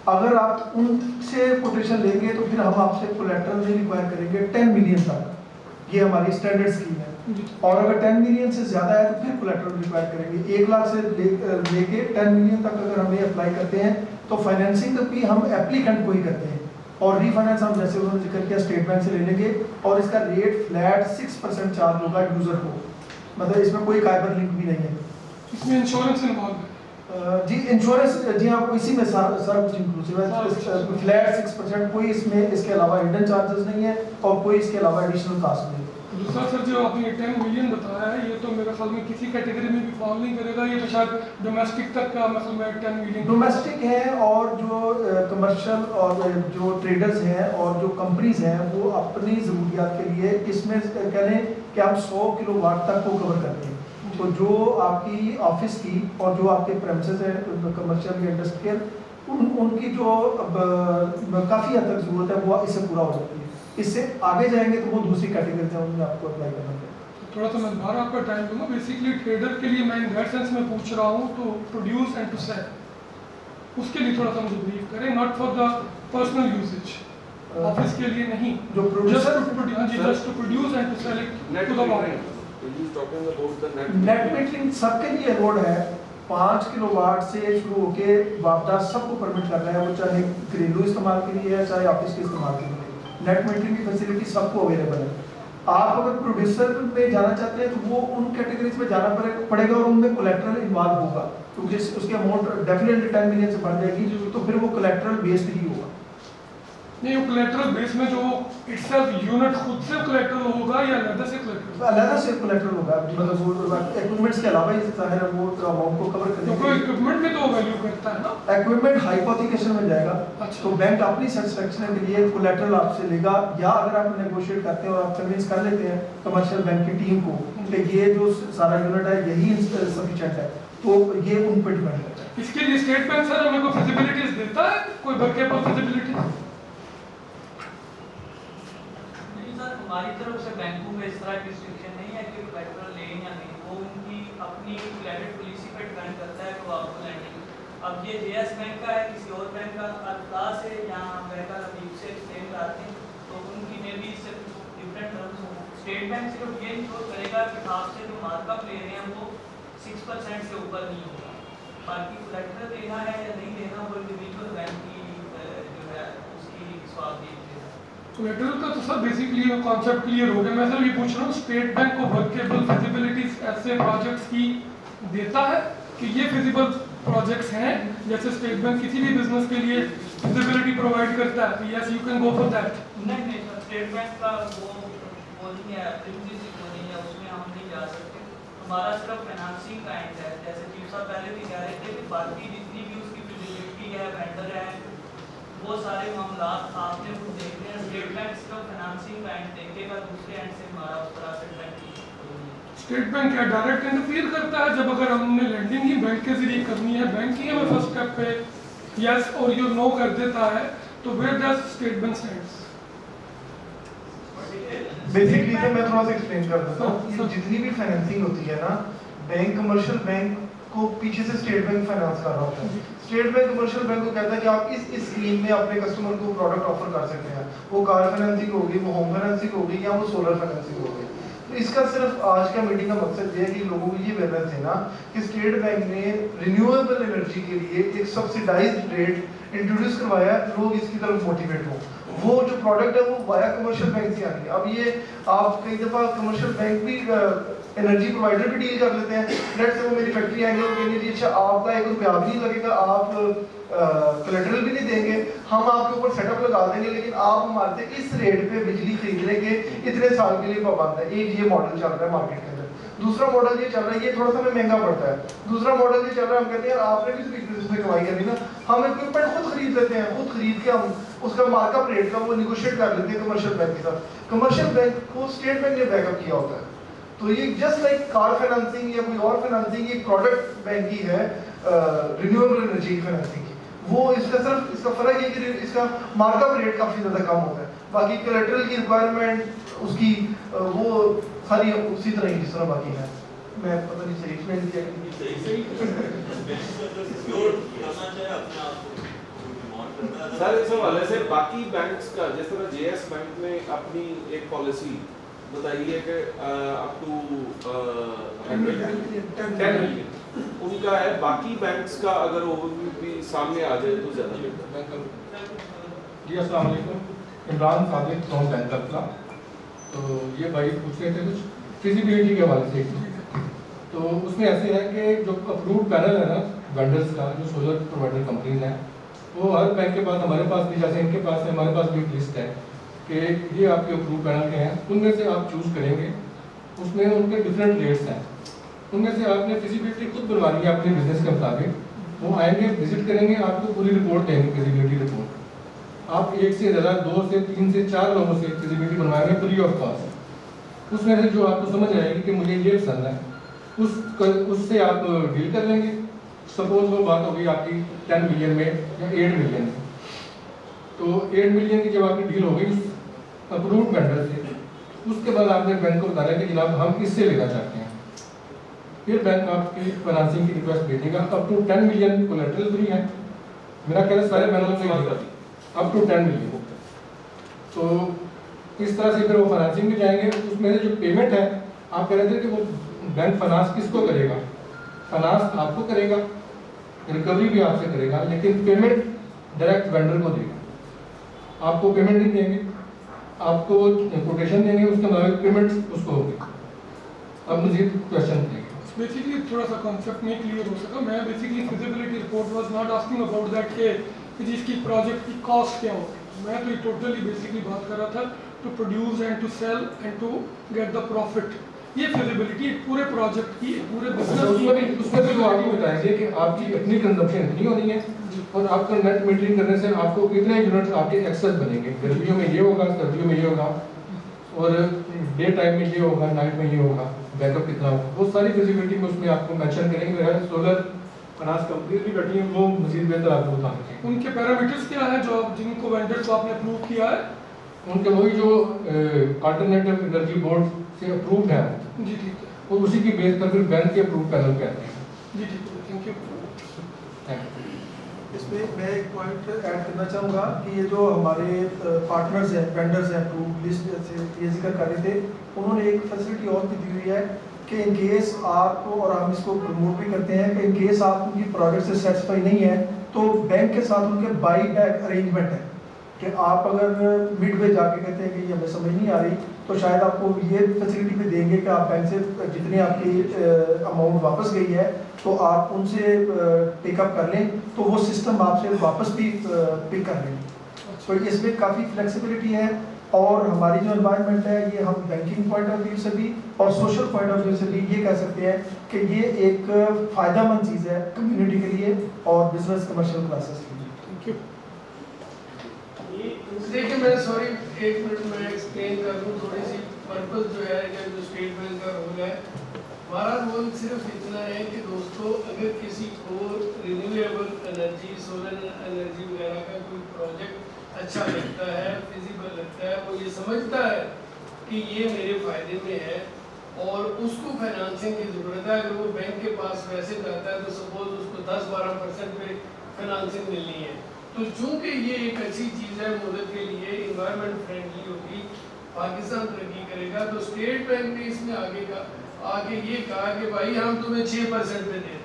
अगर आप उनसे कोटेशन लेंगे तो फिर हम आपसे कोलेट्रल नहीं रिक्वायर करेंगे 10 मिलियन तक, ये हमारी स्टैंडर्ड स्कीम है। और अगर 10 मिलियन से ज़्यादा है तो फिर कोलेट्रल रिक्वायर करेंगे। 1 लाख से लेके 10 मिलियन तक अगर हम ये अप्लाई करते हैं तो फाइनेंसिंग भी हम एप्लीकेंट को ही करते हैं, और रीफाइनेंस हम जैसे उन्होंने जिक्र किया स्टेट बैंक से ले लेंगे, और इसका रेट फ्लैट 6% चार्ज होगा यूज़र को, मतलब इसमें कोई काइबर लिंक भी नहीं है। इसमें इंश्योरेंस इन्वॉल्व है। जी इंश्योरेंस, जी हाँ, इसी में सारा कुछ इंक्लूसिव है। फ्लैट 6%, कोई इसमें इसके अलावा हिडन चार्जेस नहीं है और कोई इसके अलावा एडिशनल कास्ट नहीं है। दूसरा सर जो आपने 10 मिलियन बताया है, ये तो मेरे ख्याल में किसी कैटेगरी में भी फॉल नहीं करेगा, ये तो शायद डोमेस्टिक तक का मतलब में 10 मिलियन डोमेस्टिक है, और जो कमर्शियल और जो ट्रेडर्स हैं और जो कंपनीज हैं वो अपनी ज़रूरियात के लिए इसमें कह लें कि हम 100 किलोवाट तक को कवर करते हैं। तो जो आपकी ऑफिस की और जो आपके प्रेमिसेस हैं कमर्शियल या इंडस्ट्रियल, उनकी जो काफ़ी हद तक ज़रूरत है वो इससे पूरा हो सकती है। इससे आगे जाएंगे तो वो दूसरी कैटेगरी है, उनमें आपको अप्लाई करना पड़ेगा। थोड़ा सा मैं दोबारा आपका टाइम दूंगा। बेसिकली ट्रेडर के लिए मैं इन दैट सेंस में पूछ रहा हूँ, तो प्रोड्यूस एंड टू सेल, उसके लिए थोड़ा सा मुझे ब्रीफ करें, not for the personal usages, office के लिए नहीं, जो producer just to produce and to sell it to the market. Net metering सबके लिए रोड है, 5 किलोवाट से शुरू होके वापदा सबको परमिट कर रहा है, वो चाहे घरेलू इस्तेमाल के लिए है चाहे ऑफिस के इस्तेमाल के लिए। नेट मीटरिंग की फैसिलिटी सबको अवेलेबल है। आप अगर प्रोड्यूसर में जाना चाहते हैं तो वो उन कैटेगरीज में जाना पड़ेगा और उनमें कोलेट्रल इन्वॉल्व होगा, क्योंकि उसकी अमाउंट डेफिनेटली 10 मिलियन से बढ़ जाएगी, तो फिर वो कोलेट्रल बेस्ड ही होगा। नहीं, वो कोलेट्रल बेस में जो इटसेल्फ यूनिट खुद से कोलेट्रल होगा या अलग से कोलेट्रल? अलग से कोलेट्रल होगा, मतलब वो इक्विपमेंट्स के अलावा ही जाहिर है वो अमाउंट को कवर तो कोई इक्विपमेंट में तो वैल्यू करता है ना, इक्विपमेंट हाइपोथिकेशन में जाएगा। अच्छा। तो बैंक अपनी सेटिस्फेक्शन के लिए कोलेट्रल आपसे लेगा, या अगर आप नेगोशिएट करते हैं और आप कन्विंस कर लेते हैं कमर्शियल बैंक की टीम को कि ये जो सारा यूनिट है यही सफिशिएंट है, तो ये उन पर डिपेंड करता है। इसके लिए स्टेट बैंक सर हमें कोई फैसिलिटीज देता है, कोई वर्केबल फैसिलिटी? हमारी तरफ से बैंकों में इस तरह की रिस्ट्रिक्शन नहीं है कि कोलेट्रल लें या नहीं, वो उनकी अपनी क्रेडिट पॉलिसी पर डिपेंड करता है कि वो आपको लैंडिंग। अब ये जेएस बैंक का है, किसी और बैंक का अल्ताह से या बैंक रबीब से एक्सटेंड कराते हैं तो उनकी में भी इससे डिफरेंट टर्म्स हों। स्टेट बैंक सिर्फ ये इंश्योर करेगा कि आपसे जो मार्कअप ले रहे हैं वो 6% से ऊपर नहीं होगा, बाकी कोलेट्रल लेना है या नहीं लेना वो इंडिविजुअल बैंक की जो है उसकी स्वाब देती है। कोलेट्रल का तो सर बेसिकली कॉन्सेप्ट क्लियर हो गया। मैं सर ये पूछ रहा हूँ स्टेट बैंक को वर्केबल फिजिबिलिटीज ऐसे प्रोजेक्ट्स की देता है कि ये फिजिबल प्रोजेक्ट्स हैं, जैसे स्टेट बैंक किसी भी बिजनेस के लिए फिजिबिलिटी प्रोवाइड करता है, yes you can go for that? नहीं सर, स्टेट बैंक का वो नहीं है, प्रिंसिपल वो नहीं है, उसमें हम नहीं जा सकते। हमारा सिर्फ फाइनेंसिंग का एंड है, जैसे चीफ साहब पहले भी कह रहे थे कि बाकी जितनी भी उसकी फिजिबिलिटी है, वेंडर है, वो सारे मामला आपने खुद देखते हैं। स्टेट बैंक सिर्फ फाइनेंसिंग का एंड देखेगा, दूसरे एंड से हमारा उस तरह से बैंक स्टेट बैंक क्या डायरेक्ट इंटरफियर करता है? जब अगर हमने लैंडिंग ही बैंक के जरिए करनी है, बैंक ही हमें फर्स्ट स्टेप पे यस और यू नो कर देता है, तो where does state bank stands? Basically तो मैं थोड़ा सा एक्सप्लेन कर देता हूँ। जितनी भी फाइनेंसिंग होती है ना, बैंक कमर्शियल बैंक को पीछे से स्टेट बैंक फाइनेंस कर रहा होता है। स्टेट बैंक कमर्शियल बैंक को कहता है कि आप इस स्कीम में अपने कस्टमर को प्रोडक्ट ऑफर कर सकते हैं, वो कार फाइनेंसिंग होगी, वो होम फाइनेंसिंग होगी, या वो सोलर फाइनेंसिंग होगी। तो इसका सिर्फ आज का मीटिंग का मकसद ये है कि लोगों को ये अवेयरनेस देना कि स्टेट बैंक ने रिन्यूएबल एनर्जी के लिए एक सब्सिडाइज्ड रेट इंट्रोड्यूस करवाया, लोग इसकी तरफ मोटिवेट हो। وہ جو پروڈکٹ ہے وہ وایا کمرشل بینک سے آ رہی ہے. اب یہ آپ کئی دفعہ کمرشل بینک بھی انرجی پرووائڈر بھی ڈیل کر لیتے ہیں. لیٹ سے وہ میری فیکٹری آئیں گے وہ کہیں گے جی اچھا آپ کا 1 روپیہ بھی نہیں لگے گا, آپ کولیٹرل بھی نہیں دیں گے, ہم آپ کے اوپر سیٹ اپ لگا دیں گے, لیکن آپ ہمارے سے اس ریٹ پہ بجلی خریدنے کے اتنے سال کے لیے پابند ہے. ایک یہ ماڈل چل رہا ہے مارکیٹ کے اندر. دوسرا ماڈل یہ چل رہا ہے, یہ تھوڑا سا ہمیں مہنگا پڑتا ہے. دوسرا ماڈل یہ چل رہا ہے, ہم کہتے ہیں یار آپ نے بھی تو بزنس میں کمائی کرنی نا, ہم اکوپمنٹ خود خرید لیتے ہیں, خود خرید کے ہم اس کا مارک اپ ریٹ کا وہ نیگوشیٹ کر لیتے ہیں کمرشل بینک کے ساتھ. کمرشل بینک کو اسٹیٹ بینک نے بیک اپ کیا ہوتا ہے. تو یہ جسٹ لائک کار فائنانسنگ یا کوئی اور فائنانسنگ, یہ پروڈکٹ بینک ہی ہے رینیویبل انرجی فائنانسنگ کی. وہ اس کا صرف اس کا فرق یہ کہ اس کا مارک اپ ریٹ کافی زیادہ کم ہوتا ہے. باقی کولیٹرل کی ریکوائرمنٹ اس کی وہ ساری اسی طرح ہی جس طرح باقی ہے. میں پتہ نہیں صحیح ایکسپلین کیا سر اس حوالے سے باقی بینکس کا جس طرح جے ایس بینک نے اپنی ایک پالیسی بتائی ہے کہ اپ ٹو 10 ملین ان کا ہے, باقی بینکس کا اگر اوور ویو بھی سامنے آ جائے تو زیادہ بہتر. جی السلام علیکم, عمران صادق فرام بینک کرتا. تو یہ بھائی پوچھ رہے تھے کچھ فیزیبلٹی کے حوالے سے. تو اس میں ایسے ہے کہ جو اپرووڈ پینل ہے نا وینڈرز کا, جو سولر پرووائڈر کمپنیز ہیں, وہ ہر بینک کے پاس, ہمارے پاس بھی جیسے ان کے پاس ہے, ہمارے پاس بھی ایک لسٹ ہے کہ یہ آپ کے اپرووڈ پینل کے ہیں. ان میں سے آپ چوز کریں گے, اس میں ان کے ڈفرینٹ ریٹس ہیں. ان میں سے آپ نے فیزیبلٹی خود بنوانی ہے اپنے بزنس کے مطابق. وہ آئیں گے, وزٹ کریں گے, آپ کو پوری رپورٹ دیں گے, فیزیبلٹی رپورٹ. آپ 1 سے زیادہ 2 سے 3 سے 4 لوگوں سے فیزیبلٹی بنوائیں گے فری آف کاسٹ. اس میں سے جو آپ کو سمجھ آئے گی کہ مجھے یہ پسند ہے, اس سے آپ ڈیل کر لیں گے. سپوز وہ بات ہوگی آپ کی 10 ملین میں یا 8 ملین میں, تو 8 ملین کی جب آپ کی ڈیل ہوگی اس اپرووڈ وینڈر سے, اس کے بعد آپ نے بینک کو بتایا کہ جناب ہم اس سے لینا چاہتے ہیں. پھر بینک آپ کی فائنانسنگ کی ریکویسٹ بھیجے گا. Up to 10 million collateral free ہے, میرا خیال ہے سارے بینکوں میں اپ ٹو 10 ملین. تو اس طرح سے پھر وہ فائنانسنگ میں جائیں گے. اس میں سے جو پیمنٹ ہے, آپ کہہ رہے تھے کہ وہ بینک فائنانس کس کو کرے گا, فائنانس آپ کو کرے گا, ریکوری بھی آپ سے کرے گا, لیکن پیمنٹ ڈائریکٹ وینڈر کو دے گا. آپ کو پیمنٹ نہیں دیں گے, آپ کو کوٹیشن دیں گے, اس کے مطابق پیمنٹ اس کو ہوگی. اب مزید کوشچن دیں گے. بیسیکلی تھوڑا سا کانسیپٹ نہیں کلیئر ہو سکا. میں basically feasibility report was not asking about that کہ جس کی پروجیکٹ کی کاسٹ کیا ہوگی. میں تو یہ ٹوٹلی بیسیکلی بات کر رہا تھا to produce and to sell and to get the profit. یہ فیزیبلٹی پورے پروجیکٹ کی, پورے بزنس اس میں بھی آپ کو بتائیں گے کہ آپ کی اپنی کنزمپشن اتنی ہونی ہے, اور آپ کا نیٹ میٹرنگ کرنے سے آپ کو کتنے یونٹ آپ کے ایکسس بنیں گے. گرمیوں میں یہ ہوگا, سردیوں میں یہ ہوگا, اور ڈے ٹائم میں یہ ہوگا, نائٹ میں یہ ہوگا, بیک اپ کتنا ہوگا. وہ ساری فیزیبلٹی میں اس میں آپ کو مینشن کریں گے. میرا سولر فائنانس کمپنیز بھی بیٹھی ہیں, وہ مزید بہتر آپ کو بتائیں گے. ان کے پیرامیٹرز کیا ہیں جو جن کو وینڈر کو آپ نے اپروو کیا ہے؟ ان کے وہی جو آلٹرنیٹیو انرجی بورڈ سے اپرووڈ ہیں, جی ٹھیک ہے, اور اسی کی بیس پر پھر بینک کے اپرووڈ پینل کہتے ہیں. جی ٹھیک ہے, تھینک یو. Thank you. اس میں میں ایک پوائنٹ ایڈ کرنا چاہوں گا کہ یہ جو ہمارے پارٹنرز ہیں, وینڈرز ہیں, اپرووڈ لسٹ سے یہ ذکر کر رہے تھے, انہوں نے ایک فیسلٹی اور بھی دی ہوئی ہے کہ ان کیس آپ کو, اور ہم اس کو پروموٹ بھی کرتے ہیں, کہ ان کیس آپ ان کی پروڈکٹ سے سیٹسفائی نہیں ہے تو بینک کے ساتھ ان کے بائی بیک ارینجمنٹ ہے کہ آپ اگر مڈ وے جا کے کہتے ہیں کہ یہ ہمیں سمجھ نہیں آ رہی, تو شاید آپ کو یہ فیسلٹی بھی دیں گے کہ آپ بینک سے جتنے آپ کی اماؤنٹ واپس گئی ہے تو آپ ان سے پک اپ کر لیں, تو وہ سسٹم آپ سے واپس بھی پک کر لیں. تو اس میں کافی فلیکسیبلٹی ہے, اور ہماری جو انوائرمنٹ ہے یہ ہم بینکنگ پوائنٹ آف ویو سے بھی اور سوشل پوائنٹ آف ویو سے بھی یہ کہہ سکتے ہیں کہ یہ ایک فائدہ مند چیز ہے کمیونٹی کے لیے اور بزنس کمرشل کلاسز کے لیے. Thank you. دیکھیے میں سوری 1 منٹ میں ایکسپلین کر دوں تھوڑی سی پرپز جو ہے کہ جو اسٹیٹ بینک کا رول ہے. ہمارا رول صرف اتنا ہے کہ دوستو اگر کسی کو رینیویبل انرجی, سولر انرجی وغیرہ کا کوئی پروجیکٹ اچھا لگتا ہے, فیزیبل لگتا ہے, وہ یہ سمجھتا ہے کہ یہ میرے فائدے میں ہے اور اس کو فائنانسنگ کی ضرورت ہے, اگر وہ بینک کے پاس ویسے جاتا ہے تو سپوز اس کو 10-12% پہ فائنانسنگ ملنی ہے, تو چونکہ یہ ایک اچھی چیز ہے ملک کے لیے, انوائرمنٹ فرینڈلی ہوگی, پاکستان ترقی کرے گا, تو اسٹیٹ بینک نے اس میں آگے یہ کہا کہ بھائی ہم تمہیں 6% پہ دیں.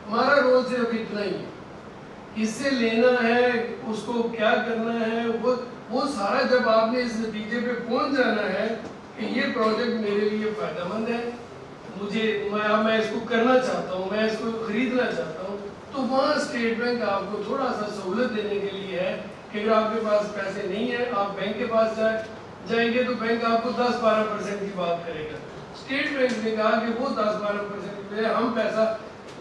ہمارا رول صرف اتنا ہی ہے, اس سے لینا ہے, اس کو کیا کرنا ہے, وہ وہ سارا جب آپ نے اس نتیجے پہ پہنچ جانا ہے کہ یہ پروجیکٹ میرے لیے فائدہ مند ہے، میں اس کو کرنا چاہتا ہوں، میں اس کو خریدنا چاہتا ہوں، تو وہاں اسٹیٹ بینک آپ کو تھوڑا سا سہولت دینے کے لیے ہے کہ اگر آپ کے پاس پیسے نہیں ہیں، آپ بینک کے پاس جائیں گے تو بینک آپ کو 10-12% کی بات کرے گا۔ اسٹیٹ بینک نے کہا کہ وہ 10-12% میں ہم پیسہ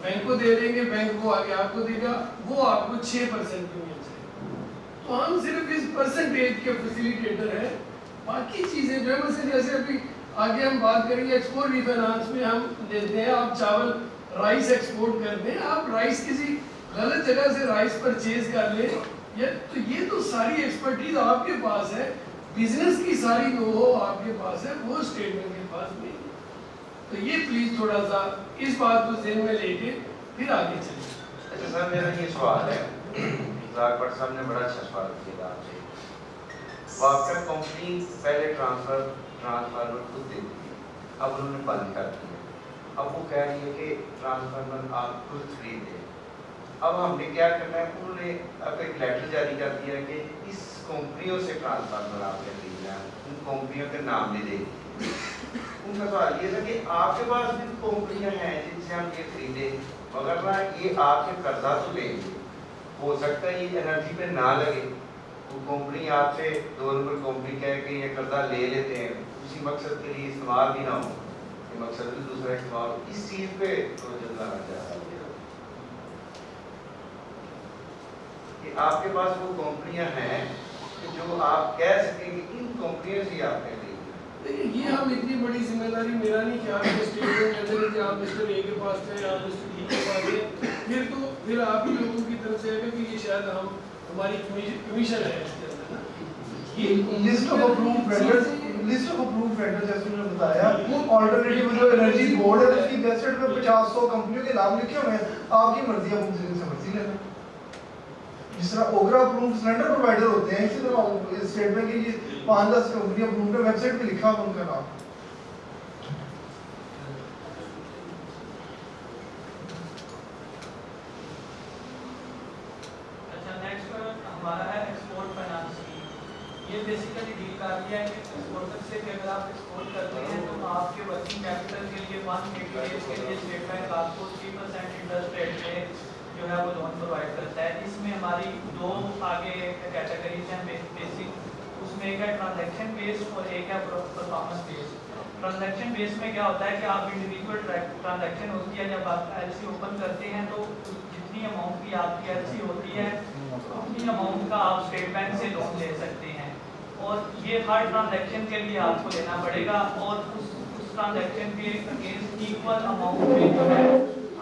بینک کو دے دیں گے، بینک وہ آگے آپ کو دے گا، وہ آپ کو 6% کی مل جائے گا۔ تو ہم صرف اس پرسنٹیج کے فیسیلیٹیٹر ہیں، باقی چیزیں جو ہے مثلا جیسے ابھی آگے ہم بات کریں گے ایکسپورٹ ری فائنانس میں ہم دیتے ہیں، آپ چاول رائس ایکسپورٹ کرتے ہیں، آپ رائس کسی غلط جگہ سے رائس پرچیز کر لیں، تو یہ تو ساری ایکسپرٹیز آپ کے پاس ہے، بزنس کی ساری نو ہو آپ کے پاس ہے، وہ اسٹیٹ بینک کے پاس نہیں ہے۔ تو یہ پلیز تھوڑا سا اس بات کو ذہن میں لے کے پھر آگے چلیں۔ اچھا سر، میرا یہ سوال ہے، ذاکر بٹ صاحب نے بڑا اچھا سوال کیا آپ سے۔ واقعہ کمپنی پہلے ٹرانسفر خود دیتی ہے، اب انہوں نے بند کر دیا، اب وہ کہہ رہی ہے کہ ٹرانسفارمر آپ خود خریدیں۔ اب ہم نے کیا کرنا ہے، انہوں نے اب ایک لیٹر جاری کر دیا ہے کہ اس کمپنیوں سے ٹرانسفارمر آپ نے خریدنا ہے، ان کمپنیوں کے نام بھی دے دیجیے۔ ان کا سوال یہ تھا کہ آپ کے پاس بھی کمپنیاں ہیں جن سے ہم یہ خریدیں، مگر نہ یہ آپ سے قرضہ تو لیں گے، ہو سکتا ہے یہ انرجی پہ نہ لگے، وہ کمپنی آپ سے 2 نمبر کمپنی کہہ کے یہ قرضہ لے لیتے ہیں، اسی مقصد کے لیے استعمال بھی نہ ہو، یہ مقصد بھی دوسرا استعمال ہو، اس چیز پہ توجہ دلانا چاہتا ہوں کہ آپ کے پاس وہ کمپنیاں ہیں کہ جو آپ کہہ سکیں کہ ان کمپنیوں سے آپ نے لی۔ یہ ہم اتنی بڑی ذمہ داری میرا نہیں کہ آپ کے اسٹیٹ بینک کے کہ آپ مسٹر اے کے پاس جائیں، آپ مسٹر ای کے پاس جائیں، پھر آپ ہی لوگوں کی طرف سے ہے کہ یہ شاید ہماری کمیشن ہے اس کے اندر نا۔ یہ لسٹ آف اپرووڈ وینڈر جیسے میں نے بتایا، آلٹرنیٹیو جو انرجی بورڈ ہے اس کی ویب سائٹ پہ 50-100 کمپنیوں کے نام لکھے ہوئے ہیں، آپ کی مرضی ہے، آپ سے مرضی لینا۔ جس طرح اوگرا اپرووڈ سلنڈر پرووائڈر ہوتے ہیں، اسی طرح اسٹیٹ بینک کی 5-10 کمپنیاں اپرووڈ ویب سائٹ پہ لکھا ہوا ان کا نام۔ اچھا، نیکسٹ ہمارا ہے ایکسپورٹ فائنانس کی۔ یہ بیسیکلی ڈیل کر دیا ہے کہ ایکسپورٹر سے کہ اگر آپ ایکسپورٹ کرتے ہیں تو آپ کے ورکنگ کیپٹل کے لیے 180 ڈیز کے لیے اسٹیٹ بینک آپ کو 3% انٹرسٹ ریٹ پہ جو ہے وہ لون پرووائڈ کرتا ہے۔ اس میں ہماری 2 آگے کیٹیگریز ہیں بیسک، اس میں ایک ہے ٹرانزیکشن بیس اور ایک ہے پرفارمنس بیس۔ ٹرانزیکشن بیس میں کیا ہوتا ہے کہ آپ انڈیویجول ٹرانزیکشن ہوتی ہے، جب آپ ایل سی اوپن کرتے ہیں تو جتنی اماؤنٹ کی آپ کی ایل سی ہوتی ہے اتنی اماؤنٹ کا آپ اسٹیٹ بینک سے لون لے سکتے ہیں، اور یہ ہر ٹرانزیکشن کے لیے آپ کو لینا پڑے گا، اور اس ٹرانزیکشن کے اگینسٹ ایکول اماؤنٹ میں جو ہے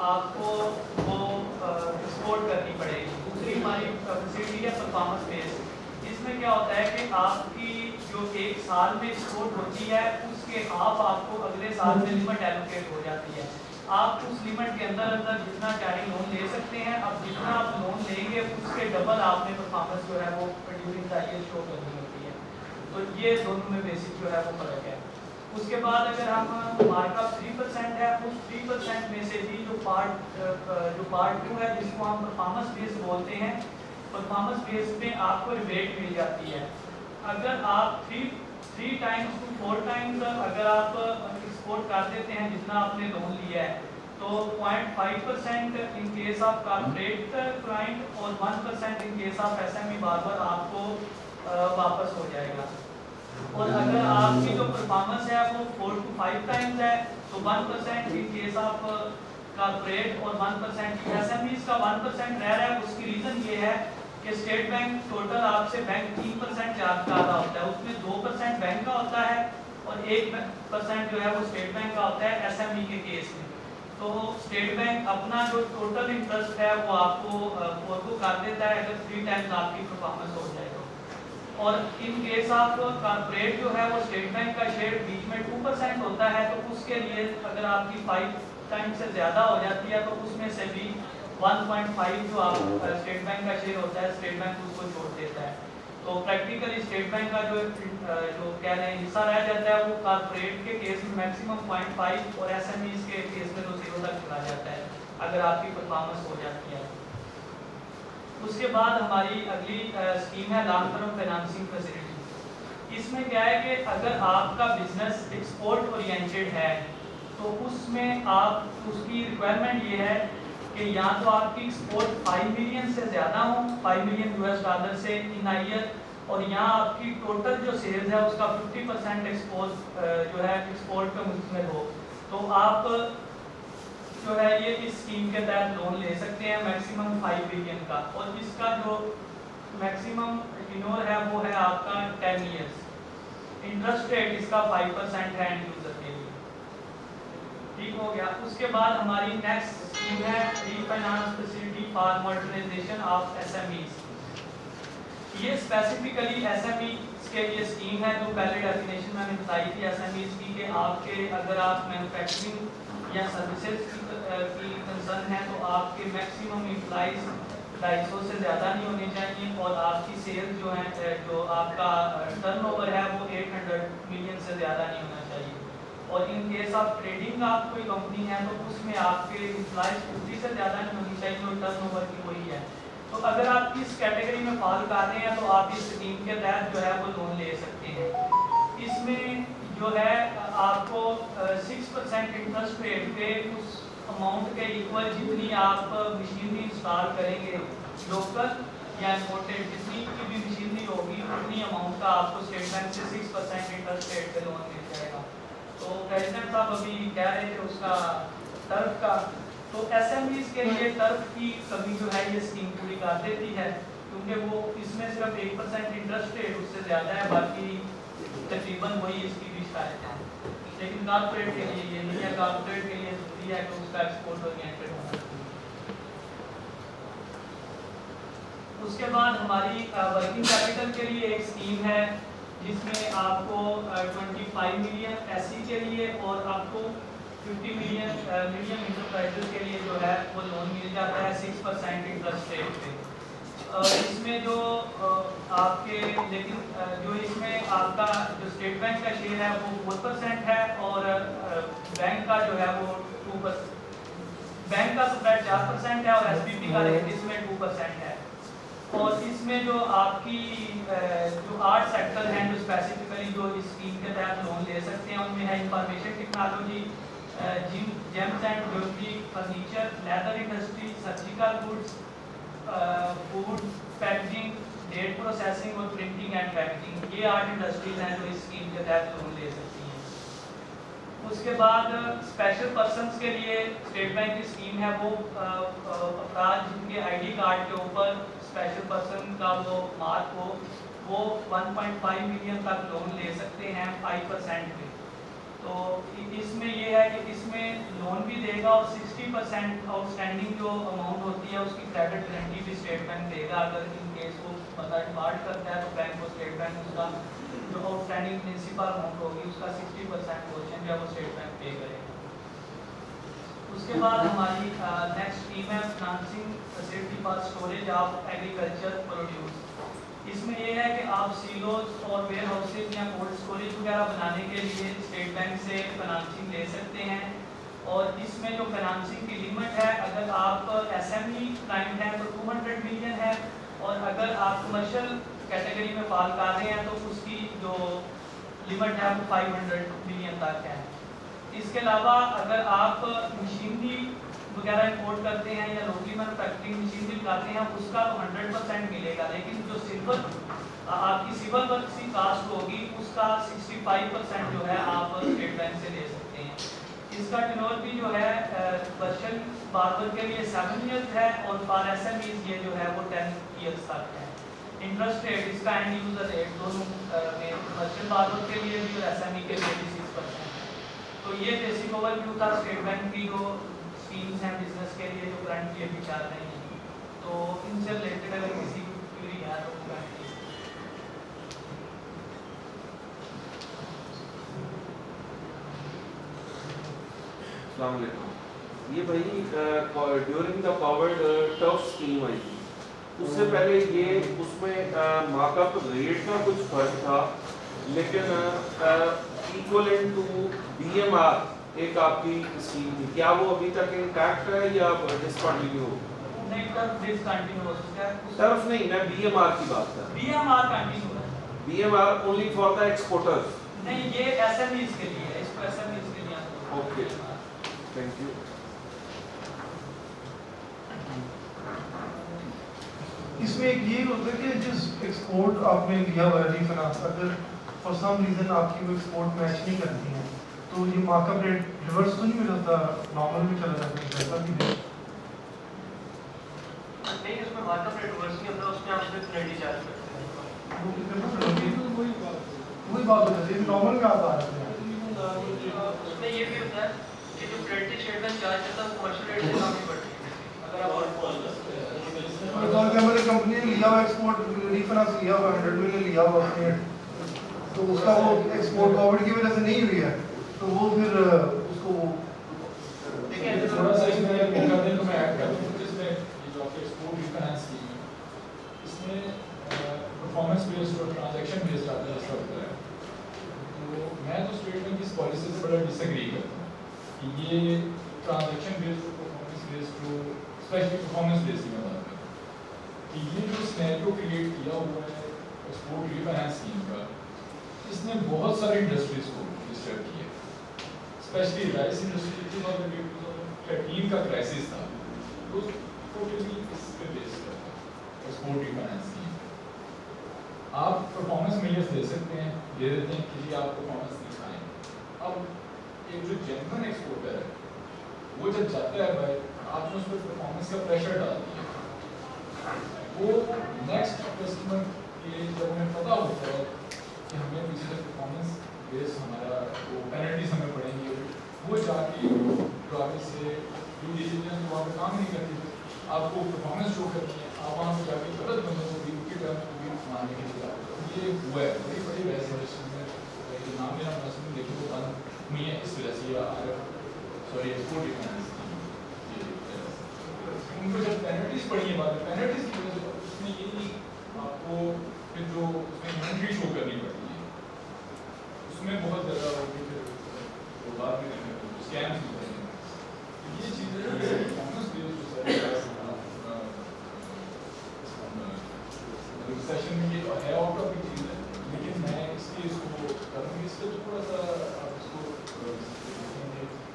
آپ کو وہ ایکسپورٹ کرنی پڑے گی۔ دوسری ہماری فیسلٹی ہے پرفارمنس بیس۔ اس میں کیا ہوتا ہے کہ آپ کی جو 1 سال میں ایکسپورٹ ہوتی ہے اس کے ہاف آپ کو اگلے سال میں لمٹ ایلوکیٹ ہو جاتی ہے، آپ اس لمٹ کے اندر جتنا چاہے لون لے سکتے ہیں۔ اب جتنا آپ لون لیں گے اس کے ڈبل آپ نے پرفارمنس جو ہے وہ ڈیورنگ دا ایئر شو کرنی ہوتی ہے۔ تو یہ دونوں میں بیسک جو ہے وہ فرق ہے۔ اس کے بعد اگر ہم مارک اپ 3% ہے، اس 3% میں سے بھی جو پارٹ 2 ہے جس کو ہم پرفارمنس بیس بولتے ہیں، پرفارمنس بیس میں آپ کو ریبیٹ مل جاتی ہے۔ اگر آپ 3 times to 4 times اگر آپ ایکسپورٹ کر دیتے ہیں جتنا آپ نے لون لیا ہے تو 0.5% in case of corporate client اور 1% in case of S M E باربر آپ کو واپس ہو جائے گا۔ اور اگر آپ کی جو پرفارمنس ہے وہ 4 to 5 times ہے تو 1% ان کیس آف کارپوریٹ اور 1% ایس ایم ایز کا 1% رہ رہا ہے۔ اس کی ریزن یہ ہے کہ اسٹیٹ بینک ٹوٹل آپ سے بینک 3% چارج کر رہا ہوتا ہے، اس میں 2% بینک کا ہوتا ہے اور 1% جو ہے وہ اسٹیٹ بینک کا ہوتا ہے ایس ایم ای کے کیس میں۔ تو اسٹیٹ بینک اپنا جو ٹوٹل انٹرسٹ ہے وہ آپ کو فورگو کر دیتا ہے اگر 3 times آپ کی پرفارمنس ہو جائے تو۔ اور ان کیس آف کارپوریٹ جو ہے وہ اسٹیٹ بینک کا شیئر بیچ میں 2% ہوتا ہے، تو اس کے لیے اگر آپ کی 5 times سے زیادہ ہو جاتی ہے تو اس میں سے بھی 1.5 جو آپ اسٹیٹ بینک کا شیئر ہوتا ہے اسٹیٹ بینک اس کو چھوڑ دیتا ہے۔ تو پریکٹیکلی اسٹیٹ بینک کا جو کہہ رہے ہیں حصہ رہ جاتا ہے وہ کارپوریٹ کے کیس میں میکسیمم 0.5 اور ایس ایم ایز کے کیس میں تو 0 تک چلا جاتا ہے اگر آپ کی پرفارمنس ہو جاتی ہے۔ اس کے بعد ہماری اگلی اسکیم ہے لانگ ٹرم فائنانسنگ فیسلٹی. اس میں کیا ہے کہ اگر آپ کا بزنس ایکسپورٹ اورینٹیڈ ہے تو اس میں آپ اس کی ریکوائرمنٹ یہ ہے کہ یا تو آپ کی ایکسپورٹ 5 ملین سے زیادہ ہوں, 5 ملین US ڈالر سے ان ایئر, اور یہاں آپ کی ٹوٹل جو سیلز ہے اس کا 50% ایکسپورٹ جو ہے ایکسپورٹ کا مشتمل ہو. تو آپ جو ہے یہ اس اسکیم کے تحت لون لے سکتے ہیں میکسیمم 5 بلین کا, اور اس کا جو میکسیمم ٹینور ہے وہ ہے آپ کا 10 ایئرس. انٹرسٹ ریٹ اس کا 5% ہے اینڈ یوزر کے لیے. ٹھیک ہو گیا. اس کے بعد ہماری نیکسٹ اسکیم ہے refinance facility for modernisation of SMEs. یہ اسپیسیفکلی SMEs کے لیے اسکیم ہے جو پہلے ڈیفینیشن میں نے بتائی تھی SMEs کی, کہ آپ کے اگر آپ مینوفیکچرنگ یا سروسز کی کنسرن ہے تو آپ کے میکسیمم امپلائیز 250 سے زیادہ نہیں ہونے چاہیے, اور آپ کی سیل جو ہے جو آپ کا ٹرن اوور ہے وہ 800 ملین سے زیادہ نہیں ہونا چاہیے. اور ان کیس آف ٹریڈنگ آپ کوئی کمپنی ہے تو اس میں آپ کے امپلائیز 50 سے زیادہ نہیں ہونی چاہیے جو ٹرن اوور کی وہی ہے. تو اگر آپ اس کیٹیگری میں فال کر رہے ہیں تو آپ اس اسکیم کے تحت جو ہے وہ لون لے سکتے ہیں. اس میں جو ہے آپ کو 6% انٹرسٹ ریٹ پہ اس اماؤنٹ کے ایکول جتنی آپ مشینری انسٹال کریں گے لوکل یا امپورٹیڈ, جتنی کی بھی مشینری ہوگی اتنی اماؤنٹ کا آپ کو اسٹیٹ بینک سے 6% انٹرسٹ ریٹ پہ لون مل جائے گا. تو پریزیڈنٹ صاحب ابھی کہہ رہے تھے اس کا ٹرف کا, تو SMEs کے لیے ٹرف کی کمی جو ہے یہ اسکیم پوری کر دیتی ہے, کیونکہ وہ اس میں صرف 1% انٹرسٹ ریٹ اس سے زیادہ ہے, باقی تقریباً وہی اس کی بھی شکایت ہے. لیکن کارپوریٹ کے لیے یہ نہیں ہے, کارپوریٹ کے لیے ضروری ہے کہ اس کا ایکسپورٹ اورینٹیڈ ہونا چاہیے. اس کے بعد ہماری ورکنگ کیپٹل کے لیے ایک اسکیم ہے جس میں آپ کو 25 ملین SC کے لیے اور آپ کو 50 ملین میڈیم انٹرپرائزز کے لیے جو ہے وہ لون مل جاتا ہے 6% انٹرسٹ ریٹ پہ. اس میں جو آپ کے لیکن جو اس میں آپ کا جو اسٹیٹ بینک کا شیئر ہے وہ 4% ہے, اور بینک کا جو ہے وہ 2%, بینک کا سپریٹ 4% ہے اور SPP کا اس میں 2% ہے. اور اس میں جو آپ کی جو 8 سیکٹر ہیں جو اسپیسیفکلی جو اس اسکیم کے تحت لون لے سکتے ہیں, ان میں ہے information technology, gems and jewellery, furniture, leather industry, surgical goods, food packaging, date processing اور پرنٹنگ اینڈ پیکجنگ. یہ 8 انڈسٹریز ہیں جو اس اسکیم کے تحت لون لے سکتی ہیں. اس کے بعد اسپیشل پرسنس کے لیے اسٹیٹ بینک کی اسکیم ہے, وہ افراد جن کے ID کارڈ کے اوپر اسپیشل پرسن کا وہ مارک ہو, وہ 1.5 ملین تک لون لے سکتے ہیں 5% پہ. تو اس میں یہ ہے کہ اس میں لون بھی دے گا اور 60% آؤٹ اسٹینڈنگ جو اماؤنٹ ہوتی ہے اس کی کریڈٹ گارنٹی بھی اسٹیٹ بینک دے گا. اگر ان کیس وہ بندہ ڈیفالٹ کرتا ہے تو بینک کو اسٹیٹ بینک اس کا جو آؤٹ اسٹینڈنگ پرنسپل اماؤنٹ ہوگی اس کا 60% پورشن جو ہے وہ اسٹیٹ بینک پے کرے گا. اس کے بعد ہماری نیکسٹ اسکیم ہے financing facility for storage of agriculture produce. اس میں یہ ہے کہ آپ سیلوز اور ویئر ہاؤسز یا کولڈ اسٹوریج وغیرہ بنانے کے لیے اسٹیٹ بینک سے فائنانسنگ لے سکتے ہیں. اور اس میں جو فائنانسنگ کی لمٹ ہے, اگر آپ SME کلائنٹ ہیں تو 200 ملین ہے, اور اگر آپ کمرشل کیٹیگری میں فال کر رہے ہیں تو اس کی جو لمٹ ہے وہ 500 ملین تک ہے. اس کے علاوہ اگر آپ مشینری وغیرہ امپورٹ کرتے ہیں یا لوکلی مینوفیکچرنگ مشینری لگاتے ہیں اس کا تو 100% ملے گا, لیکن جو سول آپ کی سول ورکس کی کاسٹ ہوگی اس کا 65% جو ہے آپ اسٹیٹ بینک سے لے سکتے ہیں. اس کا ٹینور بھی جو ہے کمرشل باربر کے لیے 7 ایئرس ہے, اور فار SMEs یہ جو ہے وہ 10 ایئرس تک ہے. انٹرسٹ ریٹ اس کا اینڈ یوزر ریٹ دونوں میں کمرشل باربر کے لیے بھی اور SME کے لیے بھی 6% ہے. تو یہ بیسک اوور ویو تھا اسٹیٹ بینک کی جو اسکیمز ہیں بزنس کے لیے جو کرنٹلی ابھی چل رہی ہیں. تو ان سے ریلیٹڈ اگر کسی کی کوئی ہے تو السلام علیکم. یہ بھائی during the covid TERF scheme آئی تھی, اس سے پہلے یہ اس میں مارک اپ ریٹ کا کچھ فرق تھا, لیکن ایکولنٹ ٹو BMR ایک آپ کی اسکیم تھی, کیا وہ ابھی تک انٹیکٹ ہے یا ڈسکنٹینیو ہو؟ नहीं टर्फ डिसकंटिन्यू हो चुका है। टर्फ नहीं, मैं बीएमआर की बात कर रहा हूँ। बीएमआर कंटिन्यू है। BMR only for the exporters. नहीं, ये एसएमईज के लिए है, इसको एसएमईज के लिए आप ओके, थैंक यू। इसमें एक ये होता है कि जिस एक्सपोर्ट आपने लिया हुआ है रीफाइनेंस, अगर फॉर सम रीज़न आपकी वो एक्सपोर्ट मैच नहीं करती है तो ये मार्कअप रेट रिवर्स तो नहीं हो जाता, नॉर्मल में चला जाता है, ऐसा भी है? नहीं, उसमें मार्कअप रेट वर्स नहीं होता, उसमें आप सिर्फ पेनल्टी चार्ज करते हैं। वो कितना वही बात हो जाती है, नॉर्मल में आप आ जाते हैं। उसमें ये भी होता है कि जो पेनल्टी स्टेटमेंट चार्ज करता है वो कमर्शियल रेट से कम नहीं पड़ती है। अगर आप फॉर एग्जाम्पल कंपनी ने लिया हुआ एक्सपोर्ट रीफाइनेंस लिया हुआ 100 मिलियन लिया हुआ उसने, तो उसका वो एक्सपोर्ट कोविड की वजह से नहीं हुई है, तो वो फिर उसको थोड़ा सा इसमें कर दें तो मैं ऐड कर दूँ, जिसमें ये जो आपके एक्सपोर्ट रीफाइनेंस की है, इसमें परफॉर्मेंस बेस्ड और ट्रांजैक्शन बेस्ड आता है इसका होता है। तो मैं तो स्टेट बैंक की इस पॉलिसी से बड़ा डिसएग्री करता हूँ कि ये ट्रांजैक्शन बेस्ड और परफॉर्मेंस बेस्ड जो स्पेशली परफॉर्मेंस बेस्ड की मैं बात करूँ कि ये जो सिनेरियो क्रिएट किया हुआ है एक्सपोर्ट रीफाइनेंस स्कीम का, इसने बहुत सारी इंडस्ट्रीज को डिस्टर्ब किया, स्पेशली राइस इंडस्ट्री 2013 का क्राइसिस था, तो टोटली इस पे बेस करता है एक्सपोर्ट रीफाइनेंस स्कीम। आप परफॉर्मेंस मेजर्स दे सकते हैं, दे देते हैं कि जी आप परफॉर्मेंस दिखाएं। अब एक जो जेन्युइन एक्सपोर्टर है वो जब जाता है भाई, आपने उस पर परफॉर्मेंस का प्रेशर डाल दिया, वो नेक्स्ट कस्टमर के जब उन्हें पता होता है कि हमें पीछे से परफॉर्मेंस बेस हमारा वो पेनल्टीज हमें पड़ेंगी, वो जाके जो आगे से ड्यू डिलिजेंस वहाँ पे काम नहीं करती, आपको परफॉर्मेंस शो करनी है, आप वहाँ पे जाके गलत बंदों को भी उनके टर्म को भी मानने के लिए ये हुआ है। बड़ी बड़ी वैसे इंडस्ट्री में नाम लेना मसलन देखे तो बंद हुई है इस वजह से, या सॉरी एक्सपोर्ट रीफाइनेंस उनको जब पेनल्टीज पड़ी है, बाद में पेनल्टीज की वजह से उसमें ये नहीं आपको फिर जो उसमें इन्वेंट्री शो करनी पड़ती है, उसमें बहुत ज़्यादा वो बाद में स्कैम्स होते हैं। ये चीज़ें परफॉर्मेंस बेस्ड सेशन में ये है आउट ऑफ चीज़ है, लेकिन मैं इसलिए इसको करूँगी, इसका थोड़ा सा आप इसको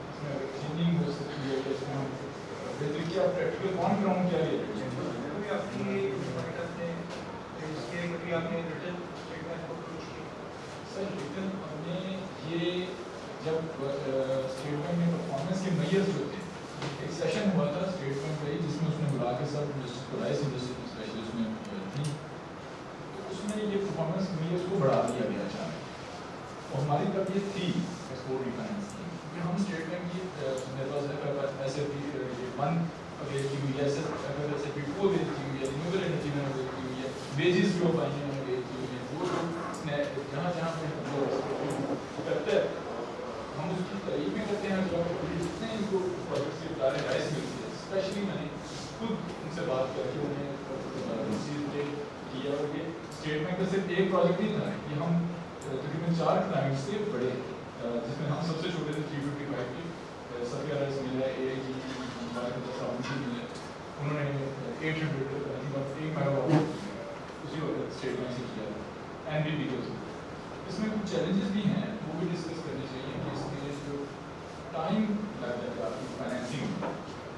इसमें चेंजिंग हो सकती है, इसमें बेहतर क्या प्रैक्टिकल ऑन ग्राउंड क्या है। कभी आपकी इसके कभी आपने रिटर्न स्टेटमेंट को अप्रोच किया? सर रिटर्न हमने ये जब स्टेट बैंक में परफॉर्मेंस के मेजर्स जो थे, एक सेशन हुआ था स्टेट बैंक का ही जिसमें उसने बुला के सब इंडस्ट्री को राइस इंडस्ट्री स्पेशली उसमें थी, तो उसमें ये परफॉर्मेंस मेजर्स को बढ़ा दिया गया अचानक, और हमारी तबीयत थी एक्सपोर्ट रीफाइनेंस की कि हम स्टेट बैंक की मेरे पास ऐसे भी वन अवेल की हुई है, अगर ऐसे भी टू अवेल की हुई है, रिन्यूएबल एनर्जी में अवेल की हुई है, वेजेस जो पाई हैं अवेल की हुई है, वो जो जहाँ जहाँ पे करते हैं हम उसकी तारीफ भी करते हैं, जितने इनको प्रोजेक्ट्स के बारे में राइस मिलती है, स्पेशली मैंने खुद उनसे बात करके उन्हें रिसीव किया, और ये स्टेट बैंक का सिर्फ एक प्रोजेक्ट ही था, ये हम तकरीबन 4 क्लाइंट्स से बड़े, जिसमें हम सबसे छोटे थे 355 के सफिया राइस मिल है, उन्होंने 800 मेगावाट उसी वक्त स्टेट बैंक से किया एनबीपी के उसमें। इसमें कुछ चैलेंजेस भी हैं, वो भी डिस्कस करने चाहिए कि इसमें जो टाइम लग जाता है आपकी फाइनेंसिंग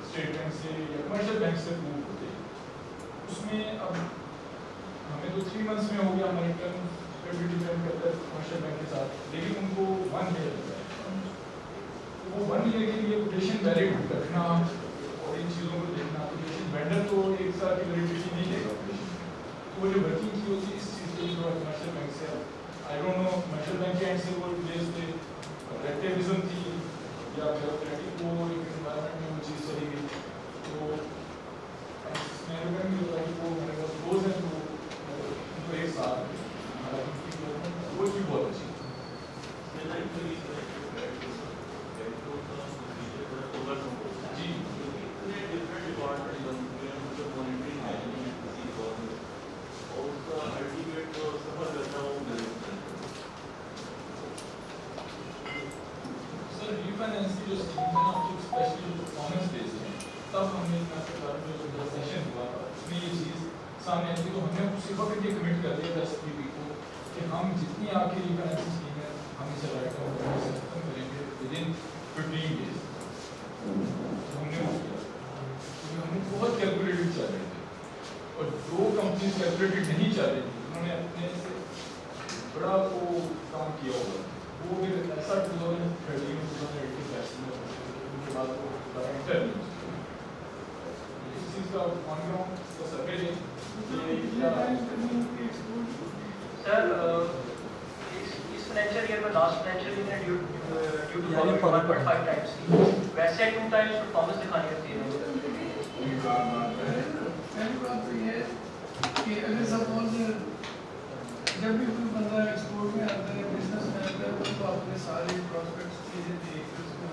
स्टेट बैंक से या कमर्शियल बैंक से प्रूव होते, उसमें अब हमें तो 3 मंथ्स में हो गया हमारे टर्म पे भी डिपेंड करता है कमर्शियल बैंक के साथ, लेकिन उनको 1 ईयर लगता है, तो वो 1 ईयर के लिए कोटेशन वैलिड रखना और इन चीज़ों को देखना, कोटेशन वेंडर तो एक साल की वैलिडिटी नहीं देगा कोटेशन, तो वो जो वर्किंग की होती है इस चीज़ के लिए थोड़ा कमर्शियल बैंक से I don't know commercial bank के एंड से वो बेस पे रेक्टिविज्म थी या ब्यूरोक्रेटिक वो एनवायरनमेंट में वो चीज़ चली गई, तो मेरे बैंक में होता है वो मेरे पास रोज है तो उनको एक साथ वो चीज़ बहुत अच्छी जी सर रीफाइनेंस की जो स्कीम है ना, जो स्पेशली परफॉर्मेंस बेस्ड है, तब हमने सेशन सामने आएंगे, तो हमने उसी वक्त ये कमिट कर दिया 10 को कि हम जितनी आपकी रीफाइनेंसिंग स्कीम है हम इसे राइट आउट खत्म करेंगे विदिन 15 डेज। हमने वो किया, क्योंकि हम बहुत कैलकुलेटेड चल रहे थे, और जो कंपनीज कैलकुलेटेड नहीं चल रही थी उन्होंने अपने से बड़ा वो काम किया होगा, वो फिर ऐसा 2013 2018 में उनके बाद वो बड़ा इंटर इस चीज़ का ऑन ग्राउंड का सर्वे सर इस फाइनेंशियल ईयर में लास्ट फाइनेंशियल ईयर में ड्यू टू 1.5 टाइम्स थी, वैसे 2 टाइम्स परफॉर्मेंस दिखानी होती है। पहली बात तो ये है कि अगर सपोज जब भी कोई बंदा एक्सपोर्ट में आता है, बिजनेस में आता है, तो अपने सारे प्रॉस्पेक्ट्स चीज़ें देख के उसमें,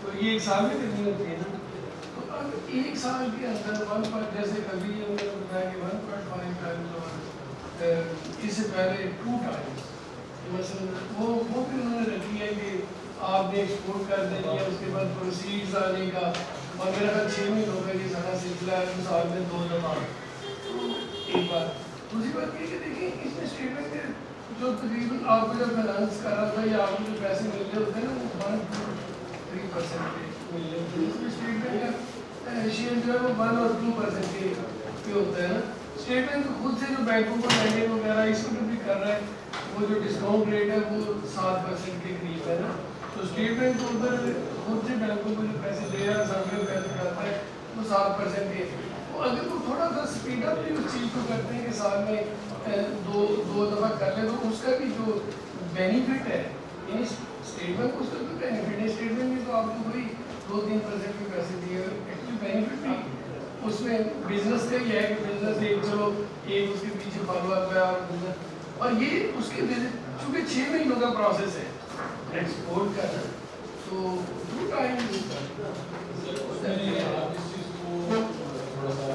तो ये एक साल में करनी होती है ना। तो अब एक साल के अंदर 1. जैसे कभी उन्होंने बताया कि 1.5 टाइम्स और इससे पहले 2 टाइम्स, मसलन वो फिर उन्होंने रखी है कि आपने एक्सपोर्ट कर देनी है, उसके बाद प्रोसीड्स आने का, और मेरा ख्याल 6 महीनों का ये सारा सिलसिला है, साल में 2 दफ़ा। एक बात, दूसरी बात ये कि देखिए इसमें स्टेटमेंट में जो तकरीबन आपको जब फाइनेंस कर रहा था या आपको जो पैसे मिल रहे होते हैं ना, वो 1-3% के मिल रहे होते हैं। इसमें स्टेटमेंट का शेयर जो है वो 1 और 2% के होता है ना। स्टेट बैंक खुद से जो बैंकों को लैंडिंग वगैरह इसको भी कर रहा है, वो जो डिस्काउंट रेट है वो 7% के करीब है ना। तो स्टेट बैंक को उधर खुद से बैंकों को जो पैसे दे रहा है, सामने पैसे करता है, वो 7% के। तो अगर वो थोड़ा सा स्पीड अप भी उस चीज़ को करते हैं कि साल में दो दफ़ा कर ले, तो उसका भी जो बेनिफिट है, यानी स्टेट बैंक को उसका तो बेनिफिट है, स्टेट बैंक में तो आपको वही 2-3% के पैसे दिए, एक्चुअली बेनिफिट भी उसमें बिजनेस का ही है कि बिजनेस एक चलो एक उसके पीछे फॉलो अप है, और बिजनेस, और ये उसके चूँकि 6 महीनों का प्रोसेस है एक्सपोर्ट का, तो 2 टाइम्स आप इस चीज़ को थोड़ा सा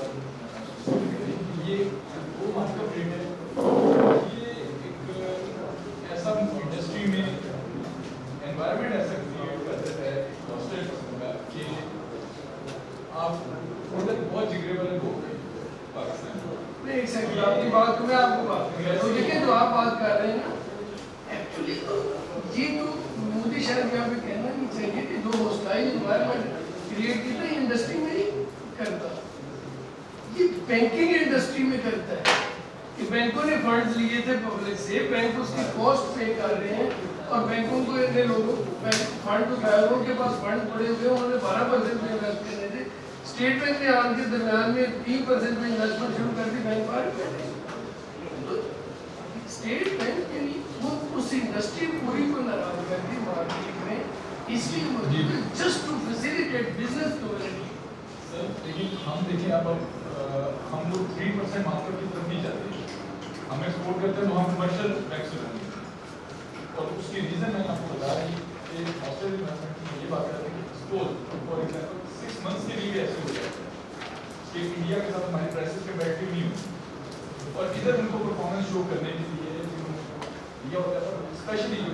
ये वो मार्केट रेट है, ये एक ऐसा इंडस्ट्री में एनवायरनमेंट ऐसा क्रिएट कर देता है हॉस्टल किस्म का कि आप प्रोडक्ट बहुत जिगरेबल हो गए पाकिस्तान नहीं। एक सेकंड, आपकी बात को मैं आपको बात करूँ, तो देखिए जो आप बात कर रहे हैं ना, एक्चुअली तो ये तो मोदी शायद यहाँ पे कहना नहीं चाहिए कि जो हॉस्टाइल एनवायरनमेंट क्रिएट की था इंडस्ट्री में ही करता, ये बैंकिंग इंडस्ट्री में करता है कि बैंकों ने फंड्स लिए थे पब्लिक से, बैंक उसकी कॉस्ट पे कर रहे हैं, और बैंकों को इतने लोगों फंड उठाए, उनके पास फंड पड़े हुए, उन्होंने 12% में इन्वेस्ट करने थे, स्टेट बैंक ने आज के दरमियान में 3% में इन्वेस्टमेंट शुरू कर दी, बैंक पर स्टेट बैंक के लिए वो उस इंडस्ट्री पूरी को नाराज कर दी मार्केट में, इसलिए वो just to facilitate business community. Sir लेकिन हम देखें अब हम लोग 3% मार्केट की तरफ नहीं जाते, हम एक्सपोर्ट करते हैं तो हम कमर्शियल बैंक से लेंगे, और उसकी रीज़न मैंने आपको बताया कि हॉस्टल इन्वेस्टमेंट की ये बात करते हैं कि सपोज फॉर एग्जाम्पल 6 मंथ्स के लिए ऐसे हो जाता है कि इंडिया के साथ हमारी प्राइसेस कंपैरेटिव नहीं होती, और इधर उनको परफॉर्मेंस शो करने के लिए ये होता है, स्पेशली जो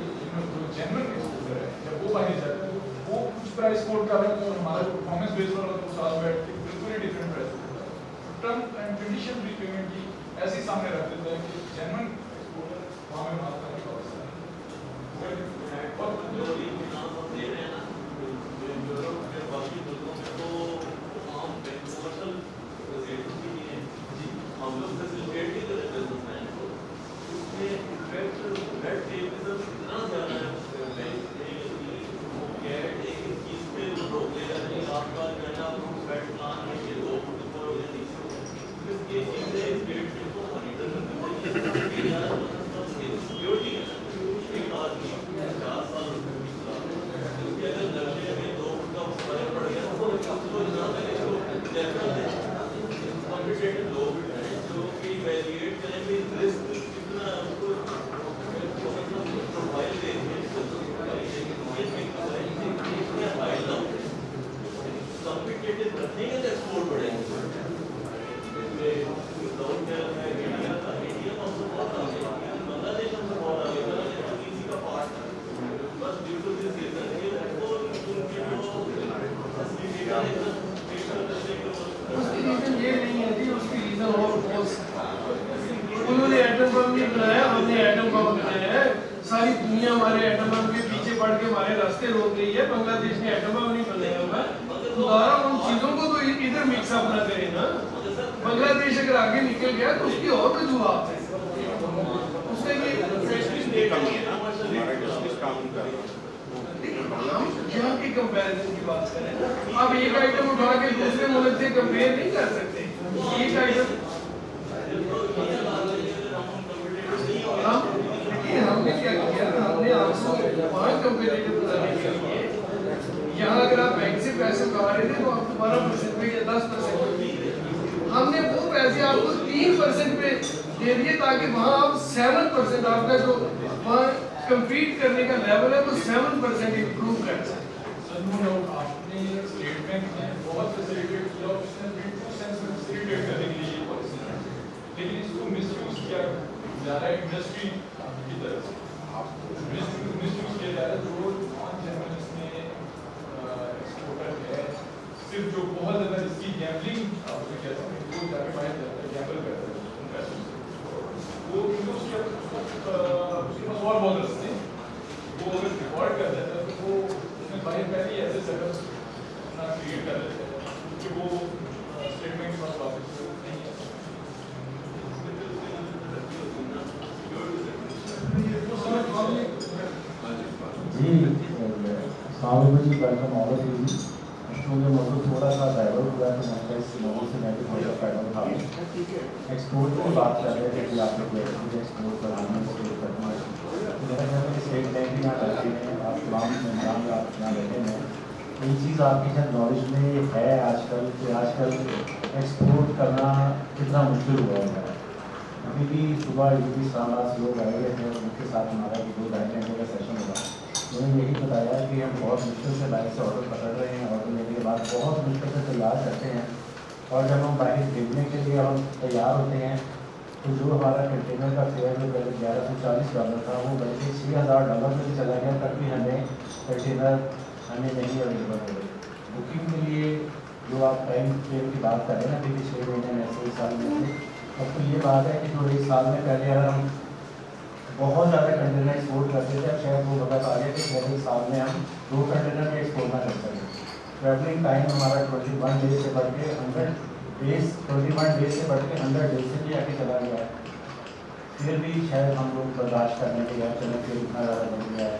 जेन्युइन एक्सपोर्टर है जब वो बाहर जाता है तो वो कुछ प्राइस कोट कर रहे हैं, और हमारा जो परफॉर्मेंस बेस्ड वाला तो साथ बैठ के बिल्कुल ही डिफरेंट प्राइस होता है। टर्म एंड कंडीशन रीपेमेंट की ऐसे सामने रख देता है कि जेन्युइन एक्सपोर्टर वहाँ में माल करने का अवसर है, और जो दे रहे हैं ना यूरोप के बाकी मुल्कों में तो आम कमर्शियल रेट भी नहीं है जी, हम लोग फैसिलिटेट ही करें बिजनेसमैन को, उसमें इनफैक्ट रेड टेप इतना ज़्यादा है बैंक वो कैट एक चीज़ पे रोक लेगा, नहीं आपका जो है ना बैट प्लान है ये 2 फुट ऊपर हो गया नीचे हो गया, ये चीज़ें स्टेट को मॉनिटर करनी चाहिए, सिक्योरिटी सारी दुनिया हमारे एटम बम के पीछे पड़ के हमारे रास्ते रोक रही है, बांग्लादेश ने एटम बम नहीं बनाया हुआ, दोबारा उन चीज़ों को तो इधर मिक्स अप ना करें ना। बांग्लादेश अगर आगे निकल गया तो उसकी और वजूहत है, उससे ये कमी है ना, हमारा जस्टिस कानून का हम यहाँ की कंपैरिजन की बात करें ना, आप एक आइटम उठा के दूसरे मुल्क से कंपेयर नहीं कर सकते। एक आइटम हमने क्या किया, हमने आपको वहाँ कंपेरेटिव बनाने के लिए, यहाँ अगर आप बैंक से पैसे उठा रहे थे तो आप 12% पे या 10% पे, हमने वो पैसे आपको 3% पे दे दिए ताकि वहाँ आप 7% आपका जो वहाँ कम्पीट करने का लेवल है वो 7% इम्प्रूव कर सकते। सर नो डाउट आपने स्टेट बैंक में बहुत फैसिलिटेट किया, उसने बिल्कुल सेंस में फैसिलिटेट करने के लिए ये पॉलिसी है, लेकिन इसको मिसयूज किया जा रहा है इंडस्ट्री की तरफ से, मिसयूज किया जा रहा है। जो नॉन जेन्युइन इसमें एक्सपोर्टर है, सिर्फ जो बहुत ज़्यादा इसकी गैम्बलिंग आपने कह सकते हैं, वो जाके बाहर जाता है, गैम्बल करता है उन पैसों से, वो क्योंकि उसके पास और बहुत रस्ते हैं, वो अगर रिकॉर्ड कर देता है तो वो उसमें बाहर पहले ही ऐसे सेटअप अपना क्रिएट कर लेते हैं कि वो स्टेटमेंट के पास वापस नहीं आता। जी सावधानी जी, वेलकम ऑल ऑफ यू। मुझे मौजूद थोड़ा सा डाइवर्ट हुआ तो मैं इस मौजूद से मैं भी थोड़ा सा फायदा उठा लूँ। एक्सपोर्ट की बात कर रहे थे कि आप लोग एक्सपोर्ट करना है, मेरा ख्याल है स्टेट बैंक भी यहाँ बैठे हैं, आप तमाम मेहमान आप यहाँ बैठे हैं, ये चीज़ आपकी शायद नॉलेज में है आजकल कि आजकल एक्सपोर्ट करना कितना मुश्किल हुआ है। अभी भी सुबह यूपी इस्लामाबाद से लोग आए हुए थे, उनके साथ हमारा 2-2.5 घंटे का सेशन हुआ। उन्होंने यही बताया कि हम बहुत मुश्किल से बाइक से ऑर्डर पकड़ रहे हैं, ऑर्डर लेने के बाद बहुत मुश्किल से तैयार करते हैं, और जब हम बाइक भेजने के लिए हम तैयार होते हैं तो जो हमारा कंटेनर का फेयर जो पहले $1140 था वो बल्कि $6000 में भी चला गया, तब भी हमें कंटेनर हमें नहीं अवेलेबल हो रही। बुकिंग के लिए जो आप टाइम फ्रेम की बात कर रहे हैं ना, पिछले महीने में से, इस साल में से, अब तो ये बात है कि जो 1 साल में पहले अगर हम बहुत ज़्यादा कंटेनर एक्सपोर्ट करते थे, अब शायद वो वक्त आ गया कि पहले 1 साल में हम 2 कंटेनर में एक्सपोर्ट ना कर सकें। ट्रैवलिंग टाइम हमारा 21 डेज से बढ़ के 100 डेज, 21 डेज से बढ़ के 100 डेज से भी आगे चला गया है। फिर भी शायद हम लोग बर्दाश्त करने के लिए चलो फिर इतना ज़्यादा बढ़ गया है,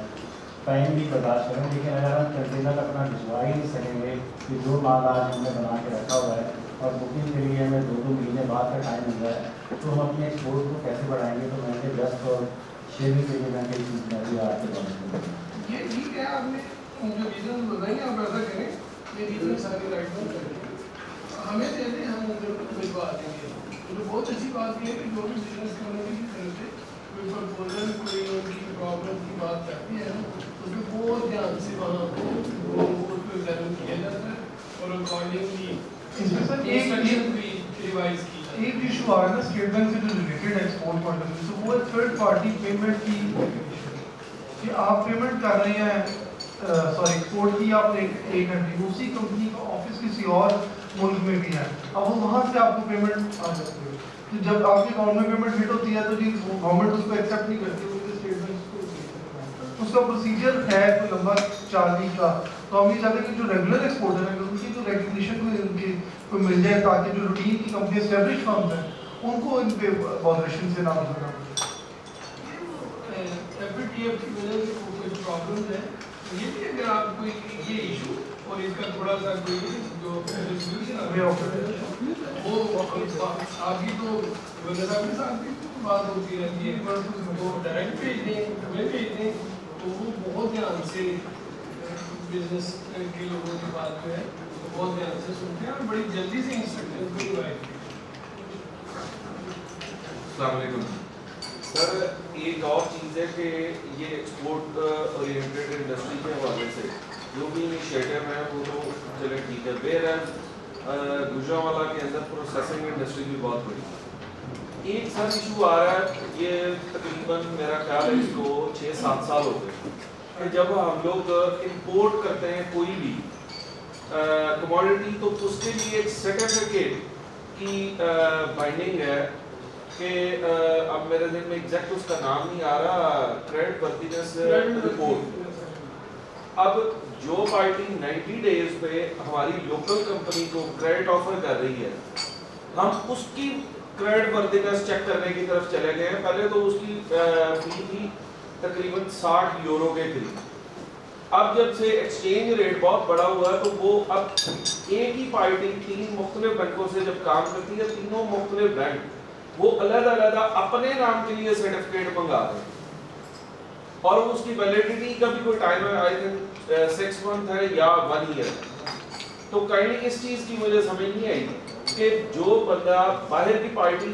टाइम भी बर्दाश्त करें, लेकिन अगर हम कंटेनर अपना भिजवा ही नहीं सकेंगे कि जो माल आज हमने बना के रखा हुआ है और बुकिंग के लिए हमें 2-2 महीने बाद का टाइम मिल रहा है, तो हम अपने एक्सपोर्ट को कैसे बढ़ाएंगे। तो मैंने जस्ट और शेयरिंग के लिए मैं कई चीज़ मैं भी आपके पास ये ठीक है, आपने जो रीज़न बताएंगे आप ऐसा करें, ये रीज़न सारे राइट डाउन करें, हमें दे दें, हम उनको भिजवा देंगे। तो बहुत अच्छी बात ये है कि जो भी बिजनेस कम्युनिटी की तरफ से कोई प्रपोजल, कोई उनकी प्रॉब्लम की बात करती है ना, उसमें बहुत ध्यान से वहाँ को उसको एग्जामिन किया जाता है और अकॉर्डिंगली इंस्ट्रक्शन भी रिवाइज की जाती है। एक इशू आ रहा है ना स्टेट बैंक से जो रिलेटेड एक्सपोर्ट पॉइंट से, वो है थर्ड पार्टी पेमेंट की, कि आप पेमेंट कर रहे हैं सॉरी एक्सपोर्ट की आप एक कंट्री, उसी कंपनी का ऑफिस किसी और मुल्क में भी है, अब वो वहाँ से आपको पेमेंट आ सकती है, तो जब आपके अकाउंट में पेमेंट हिट होती है तो जी गवर्नमेंट उसको एक्सेप्ट नहीं करती, स्टेट बैंक उसका प्रोसीजर है कोई लंबा 4 वीक का। तो हम ये चाहते हैं कि जो रेगुलर एक्सपोर्टर है उनकी जो रेगुलेशन को मिल जाए, ताकि जो रूटीन की कंपनी एस्टेब्लिश फर्म्स हैं उनको इन पे बॉदरेशन से ना गुजरना पड़े। एफएटीएफ की वजह से कोई प्रॉब्लम है, ये भी अगर आप कोई ये इशू और इसका थोड़ा सा कोई जो रेजोल्यूशन वो आपकी तो वगैरह के साथ भी बात होती रहती है, तो डायरेक्ट भेज दें, हमें भेज दें, तो वो बहुत ध्यान से बिजनेस के लोगों की बात जो है तो बहुत ध्यान से सुनते हैं और बड़ी जल्दी से इंस्ट्रक्शन को प्रोवाइड करते हैं। सर एक और चीज़ है कि ये एक्सपोर्ट ओरिएंटेड इंडस्ट्री के हवाले से जो भी इनिशिएटिव है वो तो चले ठीक है, बेर गुजरावाला के अंदर प्रोसेसिंग इंडस्ट्री भी बहुत बड़ी। एक सर इशू आ रहा है, ये तकरीबन मेरा ख्याल है इसको 6-7 साल हो गए कि जब हम लोग इंपोर्ट करते हैं कोई भी कमोडिटी, तो उसके लिए एक सर्टिफिकेट की बाइंडिंग है کہ اب میرے ذہن میں ایگزیکٹ اس کا نام نہیں آ رہا، کریڈٹ ورتھینس رپورٹ. اب جو پارٹی 90 ڈیز پہ ہماری لوکل کمپنی کو کریڈٹ آفر کر رہی ہے، ہم اس کی کریڈٹ ورتھینس چیک کرنے کی طرف چلے گئے ہیں. پہلے تو اس کی فی تھی تقریباً 60 یورو کے قریب. اب جب سے ایکسچینج ریٹ بہت بڑا ہوا ہے تو وہ اب ایک ہی پارٹی 3 مختلف بینکوں سے جب کام کرتی ہے، تینوں مختلف بینک وہ علیحدہ علیحدہ اپنے نام کے لیے سرٹیفکیٹ منگا رہے ہیں، اور اس کی ویلیڈیٹی کا بھی کوئی ٹائم ہے، آئی تھنک 6 منتھ ہے یا 1 ایئر. تو کائنڈلی اس چیز کی مجھے سمجھ نہیں آئی کہ جو بندہ باہر کی پارٹی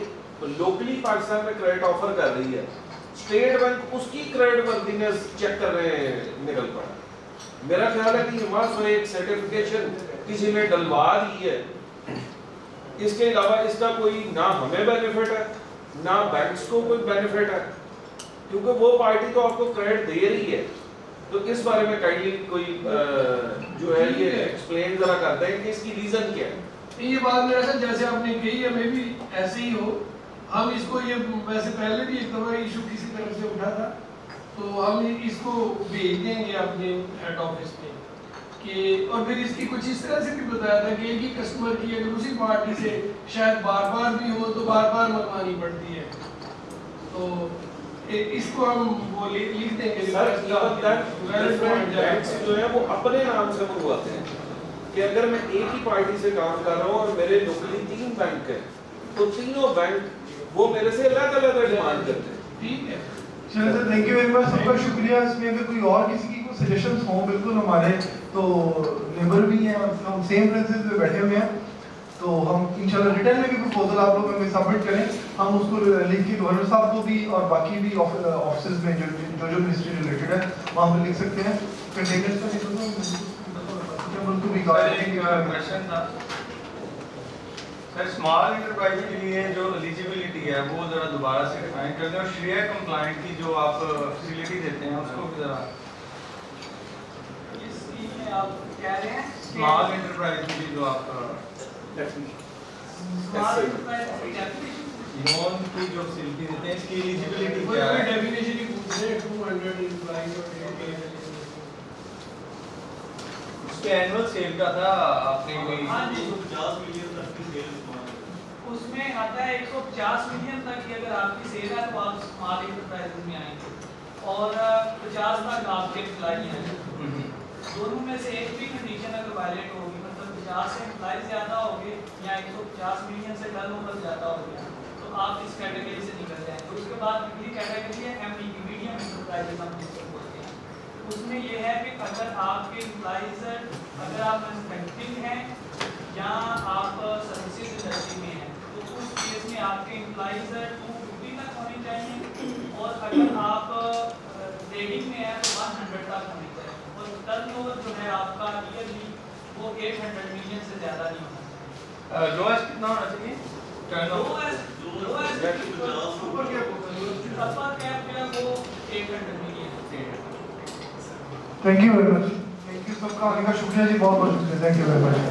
لوکلی پاکستان میں کریڈٹ آفر کر رہی ہے، اسٹیٹ بینک اس کی کریڈٹ ورتھینس چیک کر رہے ہیں نکل پڑا. میرا خیال ہے کہ وہاں سے ایک سرٹیفکیشن کسی نے ڈلوا دی ہے. اس کے علاوہ اس کا کوئی نہ ہمیں بینیفٹ ہے نہ بینکس کو کوئی بینیفٹ ہے، کیونکہ وہ پارٹی تو آپ کو کریڈٹ دے رہی ہے. تو اس بارے میں کائنڈلی کوئی جو ہے یہ ایکسپلین ذرا کرتے ہیں کہ اس کی ریزن کیا ہے. یہ بات میرا ساتھ جیسے آپ نے کہی ہے، میں بھی ایسے ہی ہو. ہم اس کو یہ ویسے پہلے بھی ایک دفعہ ایشو کسی طرف سے اٹھا تھا، تو ہم اس کو بھیج دیں گے اپنے ہیڈ آفس میں کہ، اور پھر اس کی کچھ اس طرح سے بھی بتایا تھا کہ ایک ہی کسٹمر کی اگر اسی پارٹی سے شاید بار بار بھی ہو تو بار بار منگوانی پڑتی ہے. تو اس کو ہم وہ لکھ دیں گے. بینکس جو ہے وہ اپنے نام سے منگواتے ہیں کہ اگر میں ایک ہی پارٹی سے کام کر رہا ہوں اور میرے لوکلی 3 بینک ہیں تو تینوں بینک وہ میرے سے الگ الگ ڈیمانڈ کرتے ہیں. ٹھیک ہے، چلیں سر، تھینک یو ویری مچ، سب کا شکریہ. اس میں اگر کوئی اور کسی کی کوئی سجیشنس ہوں، بالکل ہمارے تو نیبر بھی ہیں اور ہم سیم پرنسپل پہ بیٹھے ہوئے ہیں، تو ہم انشاءاللہ ریٹرن میں بھی پروپوزل آپ لوگ ہمیں سبمٹ کریں. ہم اس کو لکھ کے گورنر صاحب کو بھی اور باقی بھی آفسز میں جو منسٹری ریلیٹڈ ہے وہاں پہ لکھ سکتے ہیں. کنٹینرز کا بالکل بھی کوشچن تھا سر، اسمال انٹرپرائز کے لیے جو ایلیجیبلٹی ہے وہ ذرا دوبارہ سے ڈیفائن کر دیں، اور شریعہ کمپلائنٹ کی جو آپ فیسیلٹی دیتے ہیں اس کو بھی ذرا. اس کی آپ کہہ رہے ہیں اسمال انٹرپرائز کے لیے جو آپ لون کی جو فیسلٹی دیتے ہیں اس کی ایلیجیبلٹی کیا ہے؟ ڈیفینیشن ہی پوچھ رہے ہیں 200 امپلائیز اور اس کے اینول سیل کا تھا آپ نے کوئی 50 ملین تک کی سیل اس میں آتا ہے 150 ملین تک کی اگر آپ کی سیل ہے تو آپ اسمال انٹرپرائز میں آئیں گے، اور 50 تک آپ کے امپلائی ہیں. دونوں میں سے ایک بھی کنڈیشن اگر وائلیٹ ہوگی، مطلب 50 سے امپلائی زیادہ ہوگے یا 150 ملین سے ٹرن اوور زیادہ ہو گیا، تو آپ اس کیٹیگری سے نکل جائیں. تو اس کے بعد اگلی کیٹیگری ہے ایم ڈی کی، میڈیم انٹرپرائز ہم جس کو بولتے ہیں. اس میں یہ ہے کہ اگر آپ کے امپلائیز اگر آپ مینوفیکچرنگ ہیں یا آپ سروسز انڈسٹری میں ہیں تو اس کیس میں آپ کے امپلائیز 250 تک ہونے چاہیے، اور اگر آپ ٹریڈنگ میں ہیں تو 100 تک ہونے چاہیے، اور ٹرن اوور جو ہے آپ کا ایئرلی وہ 800 ملین سے زیادہ نہیں ہونا چاہیے. لوسٹ کتنا ہونا چاہیے؟ Turnover thank you very much. Thank you سب کا آنے کا شکریہ جی، بہت بہت شکریہ. Thank you very much.